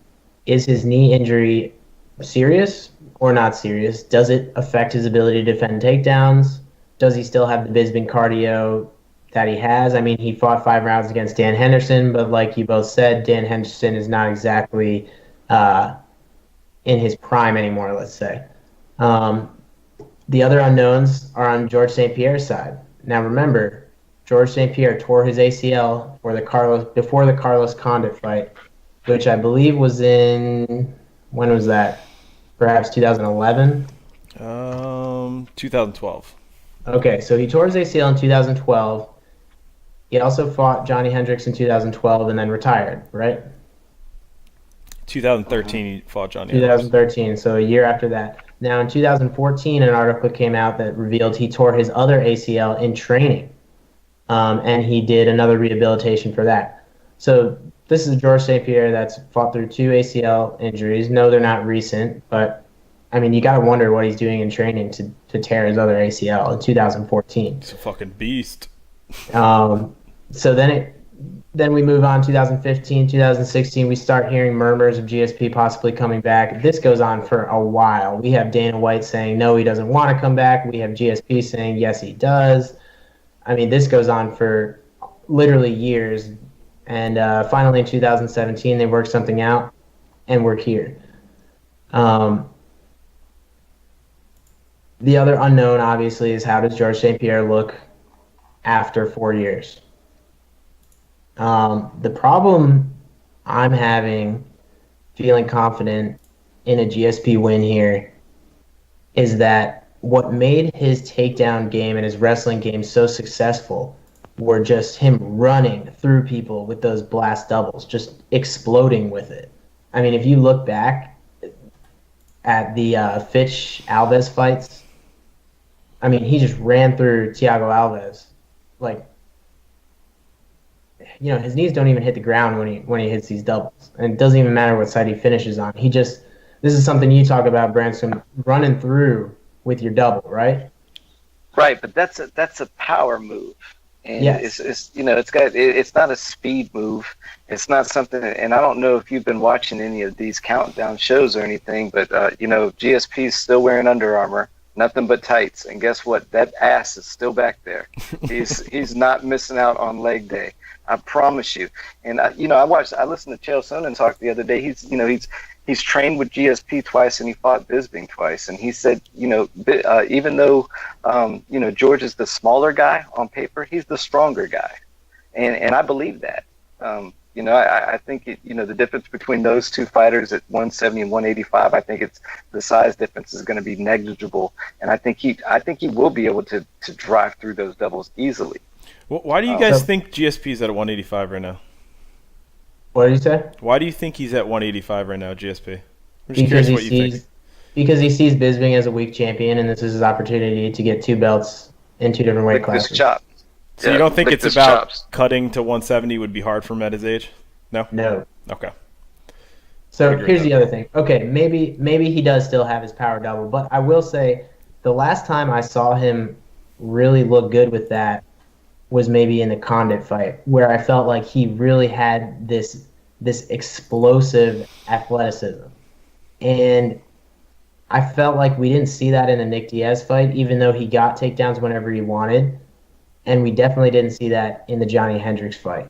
is his knee injury serious or not serious? Does it affect his ability to defend takedowns? Does he still have the Bisping cardio that he has? I mean, he fought 5 rounds against Dan Henderson, but like you both said, Dan Henderson is not exactly in his prime anymore, let's say. The other unknowns are on George St. Pierre's side. Now remember, George St. Pierre tore his ACL before the Carlos Condit fight, which I believe was in, when was that? Perhaps 2011? 2012. Okay, so he tore his ACL in 2012. He also fought Johnny Hendricks in 2012 and then retired, right? 2013 he fought Johnny 2013, Hendricks. so a year after that. Now in 2014, an article came out that revealed he tore his other ACL in training, and he did another rehabilitation for that. So this is George St. Pierre that's fought through 2 ACL injuries. No, they're not recent, but I mean, you got to wonder what he's doing in training to tear his other ACL in 2014. He's a fucking beast. So then we move on, 2015, 2016, we start hearing murmurs of GSP possibly coming back. This goes on for a while. We have Dana White saying, no, he doesn't want to come back. We have GSP saying, yes, he does. I mean, this goes on for literally years. And finally in 2017, they worked something out, and we're here. The other unknown, obviously, is how does George St. Pierre look after 4 years? The problem I'm having feeling confident in a GSP win here is that what made his takedown game and his wrestling game so successful were just him running through people with those blast doubles, just exploding with it. I mean, if you look back at the Fitch-Alves fights, I mean, he just ran through Thiago Alves. Like, you know, his knees don't even hit the ground when he hits these doubles. And it doesn't even matter what side he finishes on. This is something you talk about, Branson, running through with your double, right? Right, but that's a power move. And yes. It's not a speed move. It's not something, and I don't know if you've been watching any of these countdown shows or anything, but GSP is still wearing Under Armour, nothing but tights, and guess what? That ass is still back there. He's not missing out on leg day. I promise you. And I listened to Chael Sonnen talk the other day. He's trained with GSP twice, and he fought Bisping twice. And he said, even though George is the smaller guy on paper, he's the stronger guy, and I believe that. I think the difference between those two fighters at 170 and 185, I think it's the size difference is going to be negligible, and I think he will be able to drive through those doubles easily. Why do you guys think GSP is at 185 right now? What did you say? Why do you think he's at 185 right now, GSP? I'm just curious what you think. Because he sees Bisping as a weak champion, and this is his opportunity to get 2 belts in 2 different weight classes. So you don't think it's about cutting to 170 would be hard for him at his age? No? No. Okay. So here's the other thing. Okay, maybe he does still have his power double, but I will say the last time I saw him really looked good with that was maybe in the Condit fight, where I felt like he really had this explosive athleticism. And I felt like we didn't see that in the Nick Diaz fight, even though he got takedowns whenever he wanted. And we definitely didn't see that in the Johnny Hendricks fight.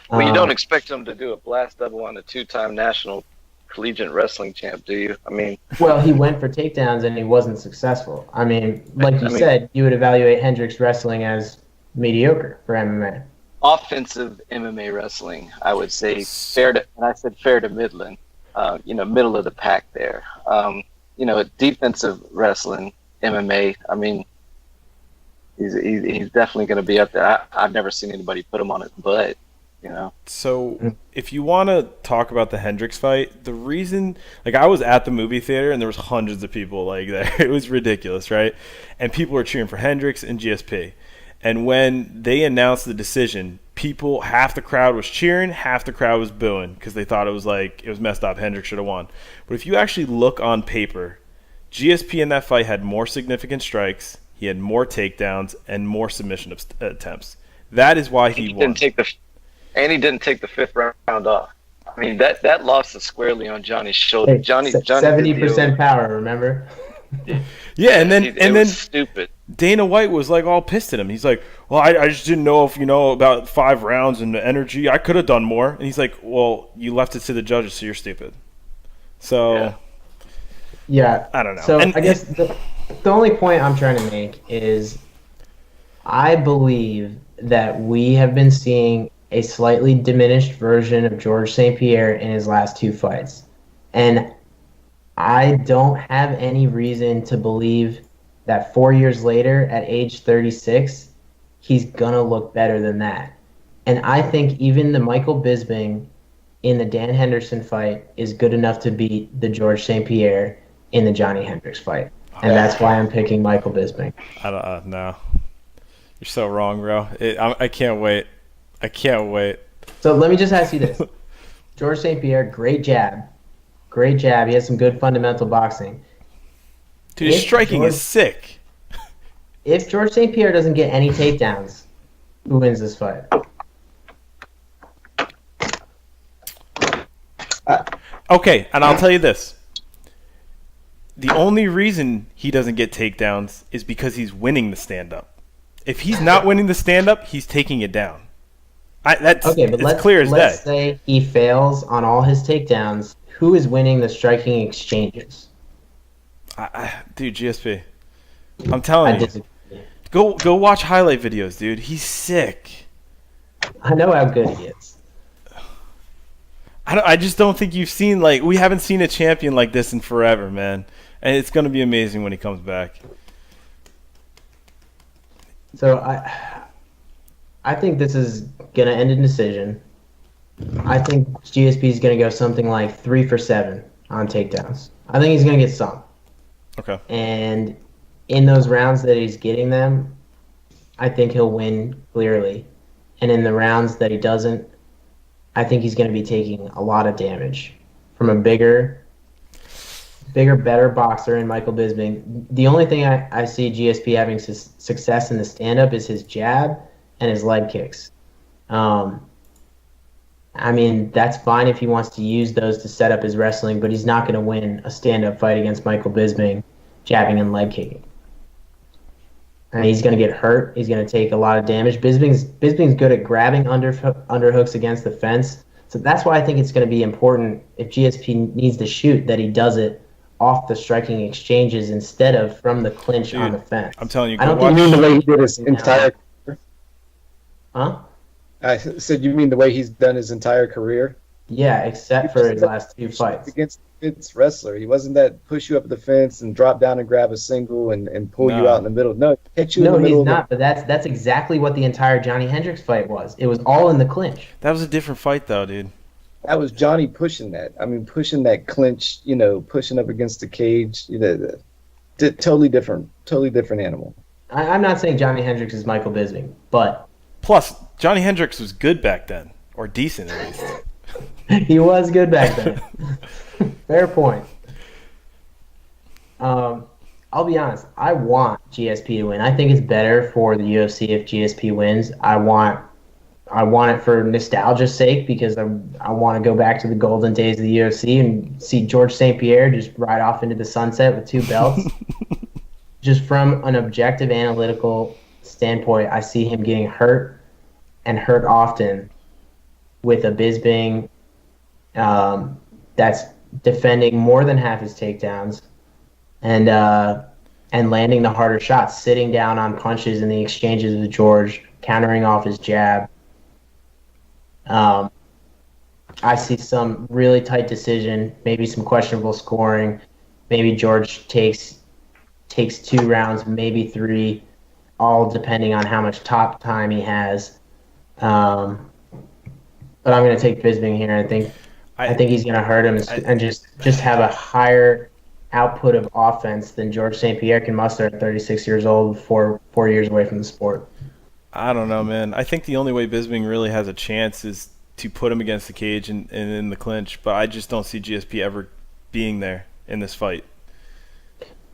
Well, you don't expect him to do a blast double on a 2-time national collegiate wrestling champ, do you? I mean, well, he went for takedowns and he wasn't successful. I mean, like you said, you would evaluate Hendricks wrestling as mediocre for MMA. Offensive MMA wrestling, I would say fair to, and I said fair to middling, middle of the pack there. Defensive wrestling, MMA, I mean, he's definitely going to be up there. I've never seen anybody put him on his butt. So if you want to talk about the Hendricks fight, the reason, like, I was at the movie theater and there was hundreds of people like there. It was ridiculous, right? And people were cheering for Hendricks and GSP. And when they announced the decision, half the crowd was cheering, half the crowd was booing because they thought it was messed up. Hendricks should have won. But if you actually look on paper, GSP in that fight had more significant strikes, he had more takedowns, and more submission attempts. That is why he won. And he didn't take the 5th round off. I mean, that loss is squarely on Johnny's shoulder. Hey, Johnny 70% power, remember? Yeah, and then stupid. Dana White was like all pissed at him. He's like, well, I just didn't know if about 5 rounds and the energy. I could have done more. And he's like, well, you left it to the judges, so you're stupid. So, yeah. I don't know. So I guess the only point I'm trying to make is I believe that we have been seeing a slightly diminished version of George St. Pierre in his last 2 fights. And I don't have any reason to believe that 4 years later, at age 36, he's going to look better than that. And I think even the Michael Bisping in the Dan Henderson fight is good enough to beat the George St. Pierre in the Johnny Hendricks fight. And that's why I'm picking Michael Bisping. No. You're so wrong, bro. I can't wait. I can't wait. So let me just ask you this. George St. Pierre, great jab. Great jab. He has some good fundamental boxing. Dude, his striking is sick. If George St. Pierre doesn't get any takedowns, who wins this fight? Okay, and I'll tell you this. The only reason he doesn't get takedowns is because he's winning the stand-up. If he's not winning the stand-up, he's taking it down. It's clear as day. Let's say he fails on all his takedowns. Who is winning the striking exchanges? Dude, GSP. I'm telling you. Go watch highlight videos, dude. He's sick. I know how good he is. I just don't think you've seen, we haven't seen a champion like this in forever, man. And it's going to be amazing when he comes back. So I think this is going to end in decision. I think GSP is going to go something like 3 for 7 on takedowns. I think he's going to get some. Okay. And in those rounds that he's getting them, I think he'll win clearly. And in the rounds that he doesn't, I think he's going to be taking a lot of damage from a bigger, better boxer in Michael Bisping. The only thing I see GSP having success in the stand-up is his jab and his leg kicks. I mean, that's fine if he wants to use those to set up his wrestling, but he's not going to win a stand-up fight against Michael Bisping jabbing and leg kicking. And he's going to get hurt. He's going to take a lot of damage. Bisping's good at grabbing underhooks against the fence. So that's why I think it's going to be important if GSP needs to shoot that he does it off the striking exchanges instead of from the clinch on the fence. I'm telling you, I don't think you mean the way he did his entire career? Huh? I said you mean the way he's done his entire career? Yeah, except for his last 2 fights. Against Vince wrestler. He wasn't that push you up the fence and drop down and grab a single and pull you out in the middle. No, hit you in the middle. No, he's not. But that's exactly what the entire Johnny Hendricks fight was. It was all in the clinch. That was a different fight, though, dude. That was Johnny pushing that. I mean, pushing that clinch, pushing up against the cage. Totally different animal. I'm not saying Johnny Hendricks is Michael Bisping, but... Plus, Johnny Hendricks was good back then. Or decent, at least. He was good back then. Fair point. I'll be honest. I want GSP to win. I think it's better for the UFC if GSP wins. I want it for nostalgia's sake because I want to go back to the golden days of the UFC and see George St. Pierre just ride off into the sunset with 2 belts. Just from an objective analytical standpoint, I see him getting hurt and hurt often with a Bisping that's defending more than half his takedowns and landing the harder shots, sitting down on punches in the exchanges with George, countering off his jab. I see some really tight decision, maybe some questionable scoring. Maybe George takes 2 rounds, maybe 3, all depending on how much top time he has. But I'm going to take Bisping here. I think he's going to hurt him and just have a higher output of offense than George St. Pierre can muster at 36 years old, 4 years away from the sport. I don't know, man. I think the only way Bisping really has a chance is to put him against the cage and in the clinch, but I just don't see GSP ever being there in this fight.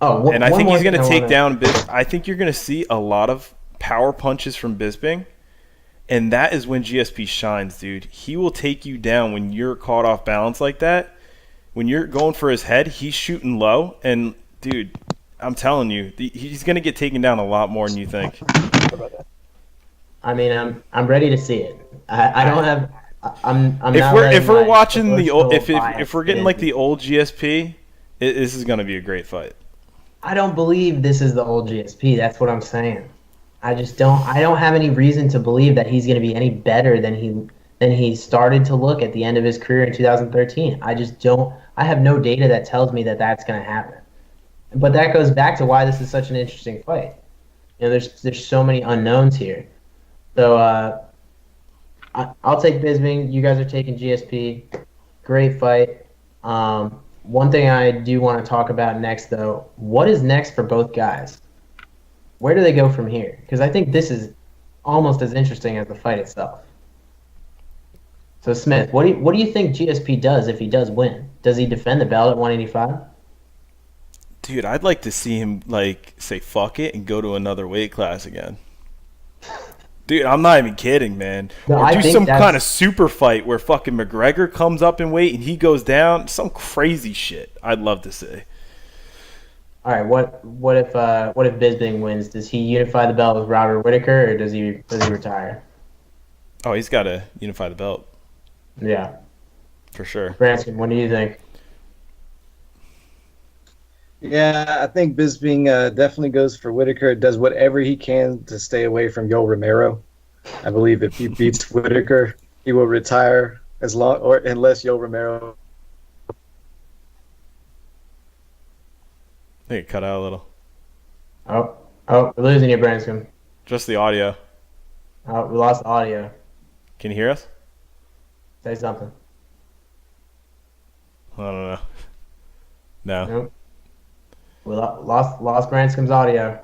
And I think he's going to take down Bisping. I think you're going to see a lot of power punches from Bisping, and that is when GSP shines, dude. He will take you down when you're caught off balance like that. When you're going for his head, he's shooting low, and, dude, I'm telling you, he's going to get taken down a lot more than you think. I mean, I'm ready to see it. I don't have. I'm if we're watching the old, if we're getting like the old GSP, this is going to be a great fight. I don't believe this is the old GSP. That's what I'm saying. I just don't. I don't have any reason to believe that he's going to be any better than he started to look at the end of his career in 2013. I just don't. I have no data that tells me that that's going to happen. But that goes back to why this is such an interesting fight. You know, there's so many unknowns here. So I'll take Bisping. You guys are taking GSP. Great fight. One thing I do want to talk about next, though, what is next for both guys? Where do they go from here? Because I think this is almost as interesting as the fight itself. So, Smith, what do you think GSP does if he does win? Does he defend the belt at 185? Dude, I'd like to see him, like, say fuck it and go to another weight class again. Dude, I'm not even kidding, man. No, or do some kind of super fight where fucking McGregor comes up in weight and he goes down. Some crazy shit. I'd love to see. All right, what if Bisping wins? Does he unify the belt with Robert Whittaker, or does he retire? Oh, he's got to unify the belt. Yeah, for sure. Branscombe, what do you think? Yeah, I think Bisping definitely goes for Whittaker. Does whatever he can to stay away from Yoel Romero. I believe if he beats Whittaker, he will retire unless Yoel Romero. I think it cut out a little. Oh, we're losing you, Branscombe. Just the audio. Oh, we lost the audio. Can you hear us? Say something. I don't know. No. Nope. We lost Branscombe's audio.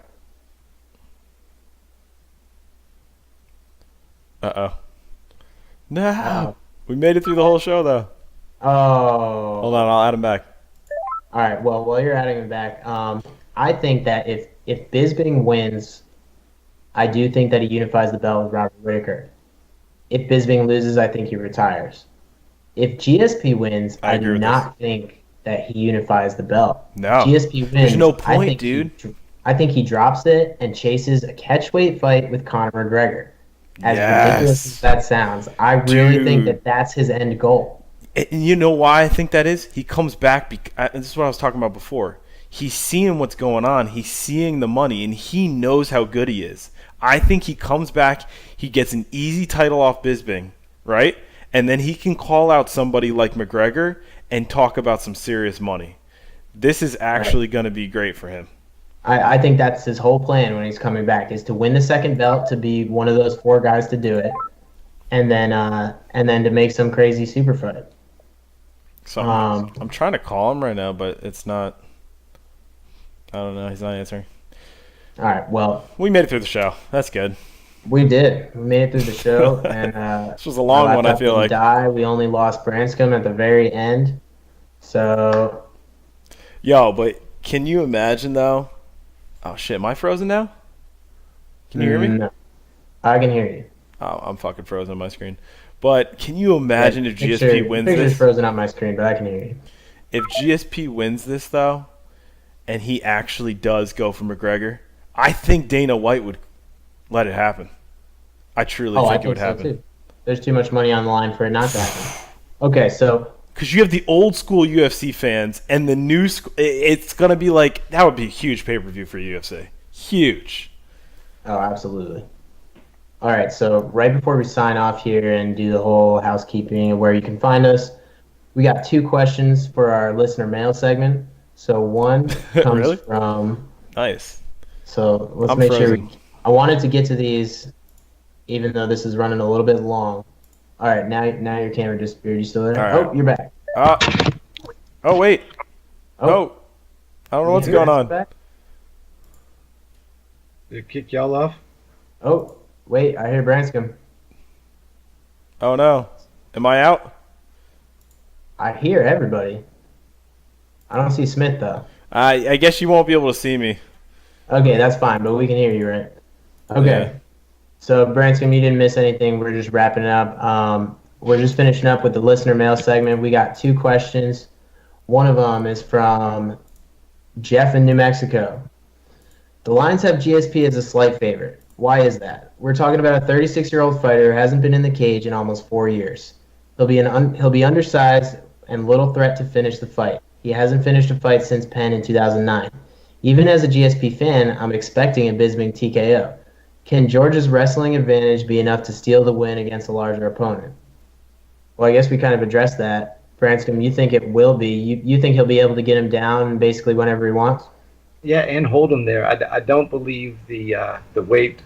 Uh-oh. No. We made it through the whole show, though. Oh. Hold on, I'll add him back. All right, well, while you're adding him back, I think that if Bisping wins, I do think that he unifies the belt with Robert Whittaker. If Bisping loses, I think he retires. If GSP wins, I do not think that he unifies the belt. No. GSP wins. There's no point, dude. I think he drops it and chases a catchweight fight with Conor McGregor. As ridiculous as that sounds, I really think that that's his end goal. And you know why I think that is? He comes back, this is what I was talking about before. He's seeing what's going on. He's seeing the money, and he knows how good he is. I think he comes back, he gets an easy title off Bisping, right? And then he can call out somebody like McGregor and talk about some serious money. This is actually going to be great for him. I think that's his whole plan when he's coming back, is to win the second belt, to be one of those 4 guys to do it, and then to make some crazy super fight. So I'm trying to call him right now, but it's not. I don't know. He's not answering. All right. Well, we made it through the show. That's good. We did. We made it through the show, and this was a long one. I feel like. We only lost Branscombe at the very end, so. Yo, but can you imagine though? Oh shit, am I frozen now? Can you hear me? No, I can hear you. Oh, I'm fucking frozen on my screen. But can you imagine if GSP wins this? Picture's this? frozen on my screen, but I can hear you. If GSP wins this though, and he actually does go for McGregor, I think Dana White would let it happen. I truly think it would happen. Too. There's too much money on the line for it not to happen. Okay, so because you have the old school UFC fans and the new school, it's gonna be like that would be a huge pay-per-view for UFC. Huge. Oh, absolutely. All right, so right before we sign off here and do the whole housekeeping and where you can find us, we got 2 questions for our listener mail segment. So one comes really? from. Nice. So let's I'm make frozen. sure. I wanted to get to these, even though this is running a little bit long. All right, now your camera disappeared. You still there? All right. Oh, you're back. Oh wait. Oh. I don't know what's going on. Back? Did it kick y'all off? Oh, wait, I hear Branscombe. Oh no. Am I out? I hear everybody. I don't see Smith though. I guess you won't be able to see me. Okay, that's fine, but we can hear you, right? Okay. Yeah. So, Branscombe, you didn't miss anything. We're just wrapping it up. We're just finishing up with the listener mail segment. We got 2 questions. One of them is from Jeff in New Mexico. The Lions have GSP as a slight favorite. Why is that? We're talking about a 36-year-old fighter who hasn't been in the cage in almost 4 years. He'll be undersized and little threat to finish the fight. He hasn't finished a fight since Penn in 2009. Even as a GSP fan, I'm expecting a Bisping TKO. Can George's wrestling advantage be enough to steal the win against a larger opponent? Well, I guess we kind of addressed that. Branscombe, you think it will be? You think he'll be able to get him down basically whenever he wants? Yeah, and hold him there. I don't believe the weight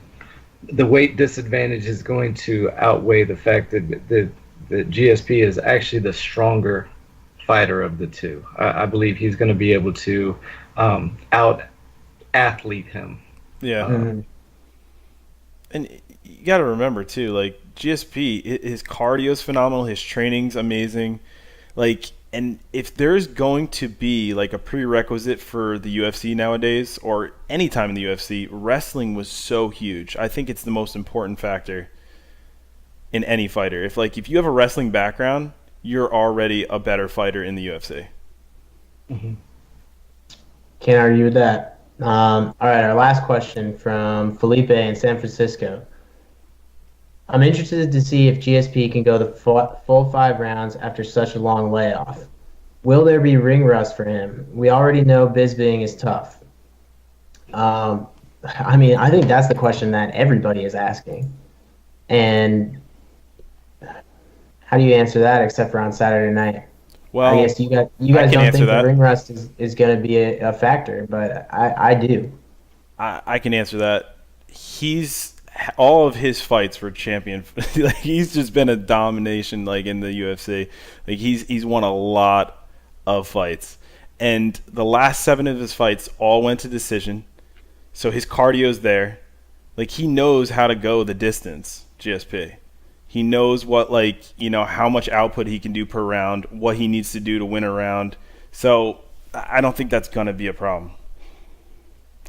disadvantage is going to outweigh the fact that the GSP is actually the stronger fighter of the two. I believe he's going to be able to out athlete him. Yeah. And you got to remember too, like GSP, his cardio is phenomenal, his training's amazing. Like, and if there's going to be like a prerequisite for the UFC nowadays, or any time in the UFC, wrestling was so huge. I think it's the most important factor in any fighter. If you have a wrestling background, you're already a better fighter in the UFC. Mm-hmm. Can't argue with that. All right, our last question from Felipe in San Francisco. I'm interested to see if GSP can go the full 5 rounds after such a long layoff. Will there be ring rust for him? We already know Bisping is tough. I think that's the question that everybody is asking. And how do you answer that except for on Saturday night? Well, I guess you guys don't think the ring rust is going to be a factor, but I do. I can answer that. All of his fights were champion. Like, he's just been a domination like in the UFC. Like he's won a lot of fights, and the last 7 of his fights all went to decision. So his cardio's there. Like, he knows how to go the distance. GSP. He knows what, how much output he can do per round, what he needs to do to win a round. So I don't think that's going to be a problem.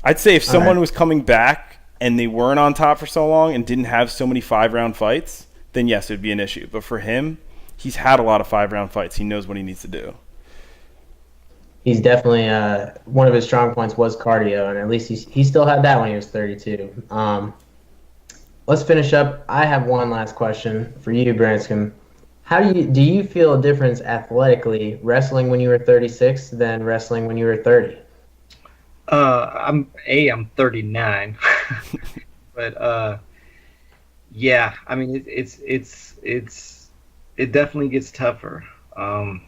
I'd say if someone was coming back and they weren't on top for so long and didn't have so many 5-round fights, then yes, it would be an issue. But for him, he's had a lot of 5-round fights. He knows what he needs to do. He's definitely one of his strong points was cardio, and at least he still had that when he was 32. Let's finish up. I have one last question for you, Branscombe. How do you feel a difference athletically wrestling when you were 36 than wrestling when you were 30? I'm 39, but yeah, I mean it definitely gets tougher. For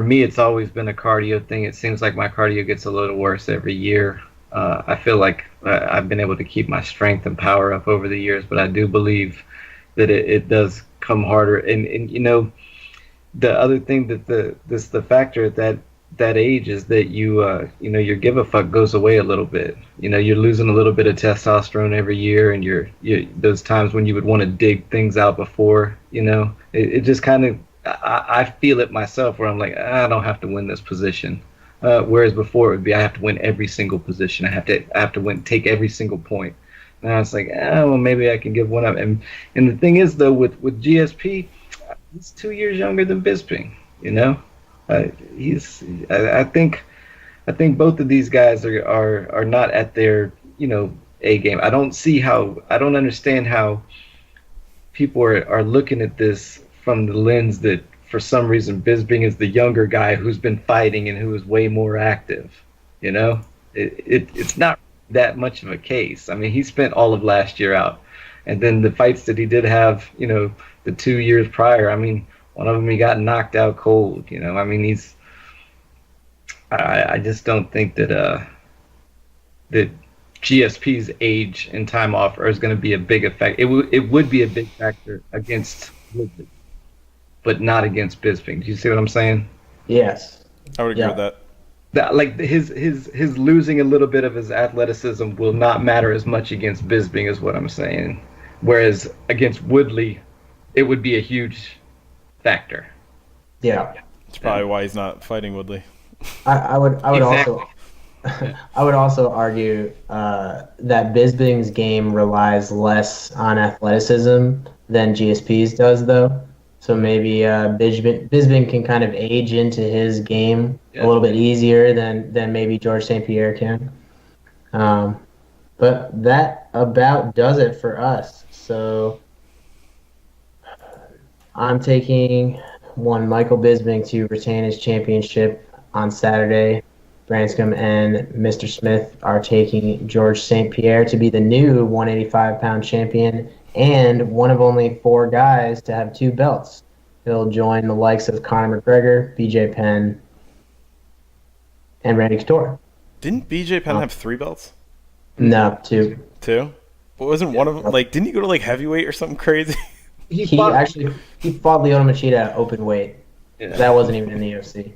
me, it's always been a cardio thing. It seems like my cardio gets a little worse every year. I feel like I've been able to keep my strength and power up over the years, but I do believe that it does come harder. And the other thing that the factor at that age is that your give a fuck goes away a little bit. You're losing a little bit of testosterone every year, and you're those times when you would want to dig things out before, it just kind of, I feel it myself where I'm like, I don't have to win this position. Whereas before it would be I have to win every single position. I have to take every single point. And I was like, well, maybe I can give one up. And the thing is though, with GSP, he's 2 years younger than Bisping. You know, I think both of these guys are not at their A game. I don't understand how people are looking at this from the lens that for some reason Bisping is the younger guy who's been fighting and who is way more active. You know, it's not that much of a case. I mean, he spent all of last year out, and then the fights that he did have, the 2 years prior. I mean, one of them he got knocked out cold. I mean, I just don't think that that GSP's age and time off is going to be a big effect. It would be a big factor against Woodley, but not against Bisping. Do you see what I'm saying? Yes. I would agree with that. Like his losing a little bit of his athleticism will not matter as much against Bisping, is what I'm saying. Whereas against Woodley, it would be a huge factor. Yeah. It's probably why he's not fighting Woodley. I would Exactly. also I would also argue that Bisping's game relies less on athleticism than GSP's does, though. So maybe Bisping can kind of age into his game a little bit easier than maybe George St. Pierre can. But that about does it for us. So I'm taking Michael Bisping to retain his championship on Saturday. Branscombe and Mr. Smith are taking George St. Pierre to be the new 185-pound champion and one of only 4 guys to have 2 belts. He'll join the likes of Conor McGregor, BJ Penn, and Randy Couture. Didn't BJ Penn have 3 belts? No, 2. 2? But wasn't one of them didn't he go to heavyweight or something crazy? He fought Lyoto Machida at open weight. Yeah. That wasn't even in the UFC.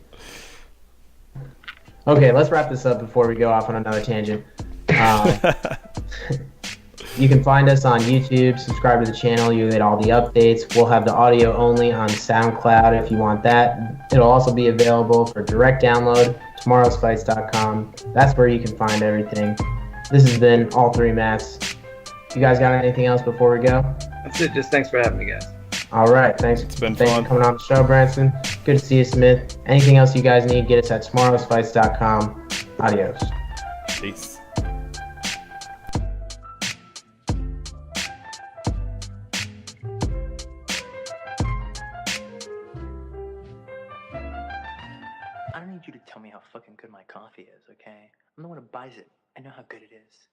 Okay, let's wrap this up before we go off on another tangent. You can find us on YouTube. Subscribe to the channel. You get all the updates. We'll have the audio only on SoundCloud if you want that. It'll also be available for direct download, tomorrowsfights.com. That's where you can find everything. This has been All 3 Mats. You guys got anything else before we go? That's it. Just thanks for having me, guys. All right. Thanks. It's been Thanks fun. for coming on the show, Branson. Good to see you, Smith. Anything else you guys need, get us at tomorrowsfights.com. Adios. Peace. I don't need you to tell me how fucking good my coffee is, okay? I'm the one who buys it. I know how good it is.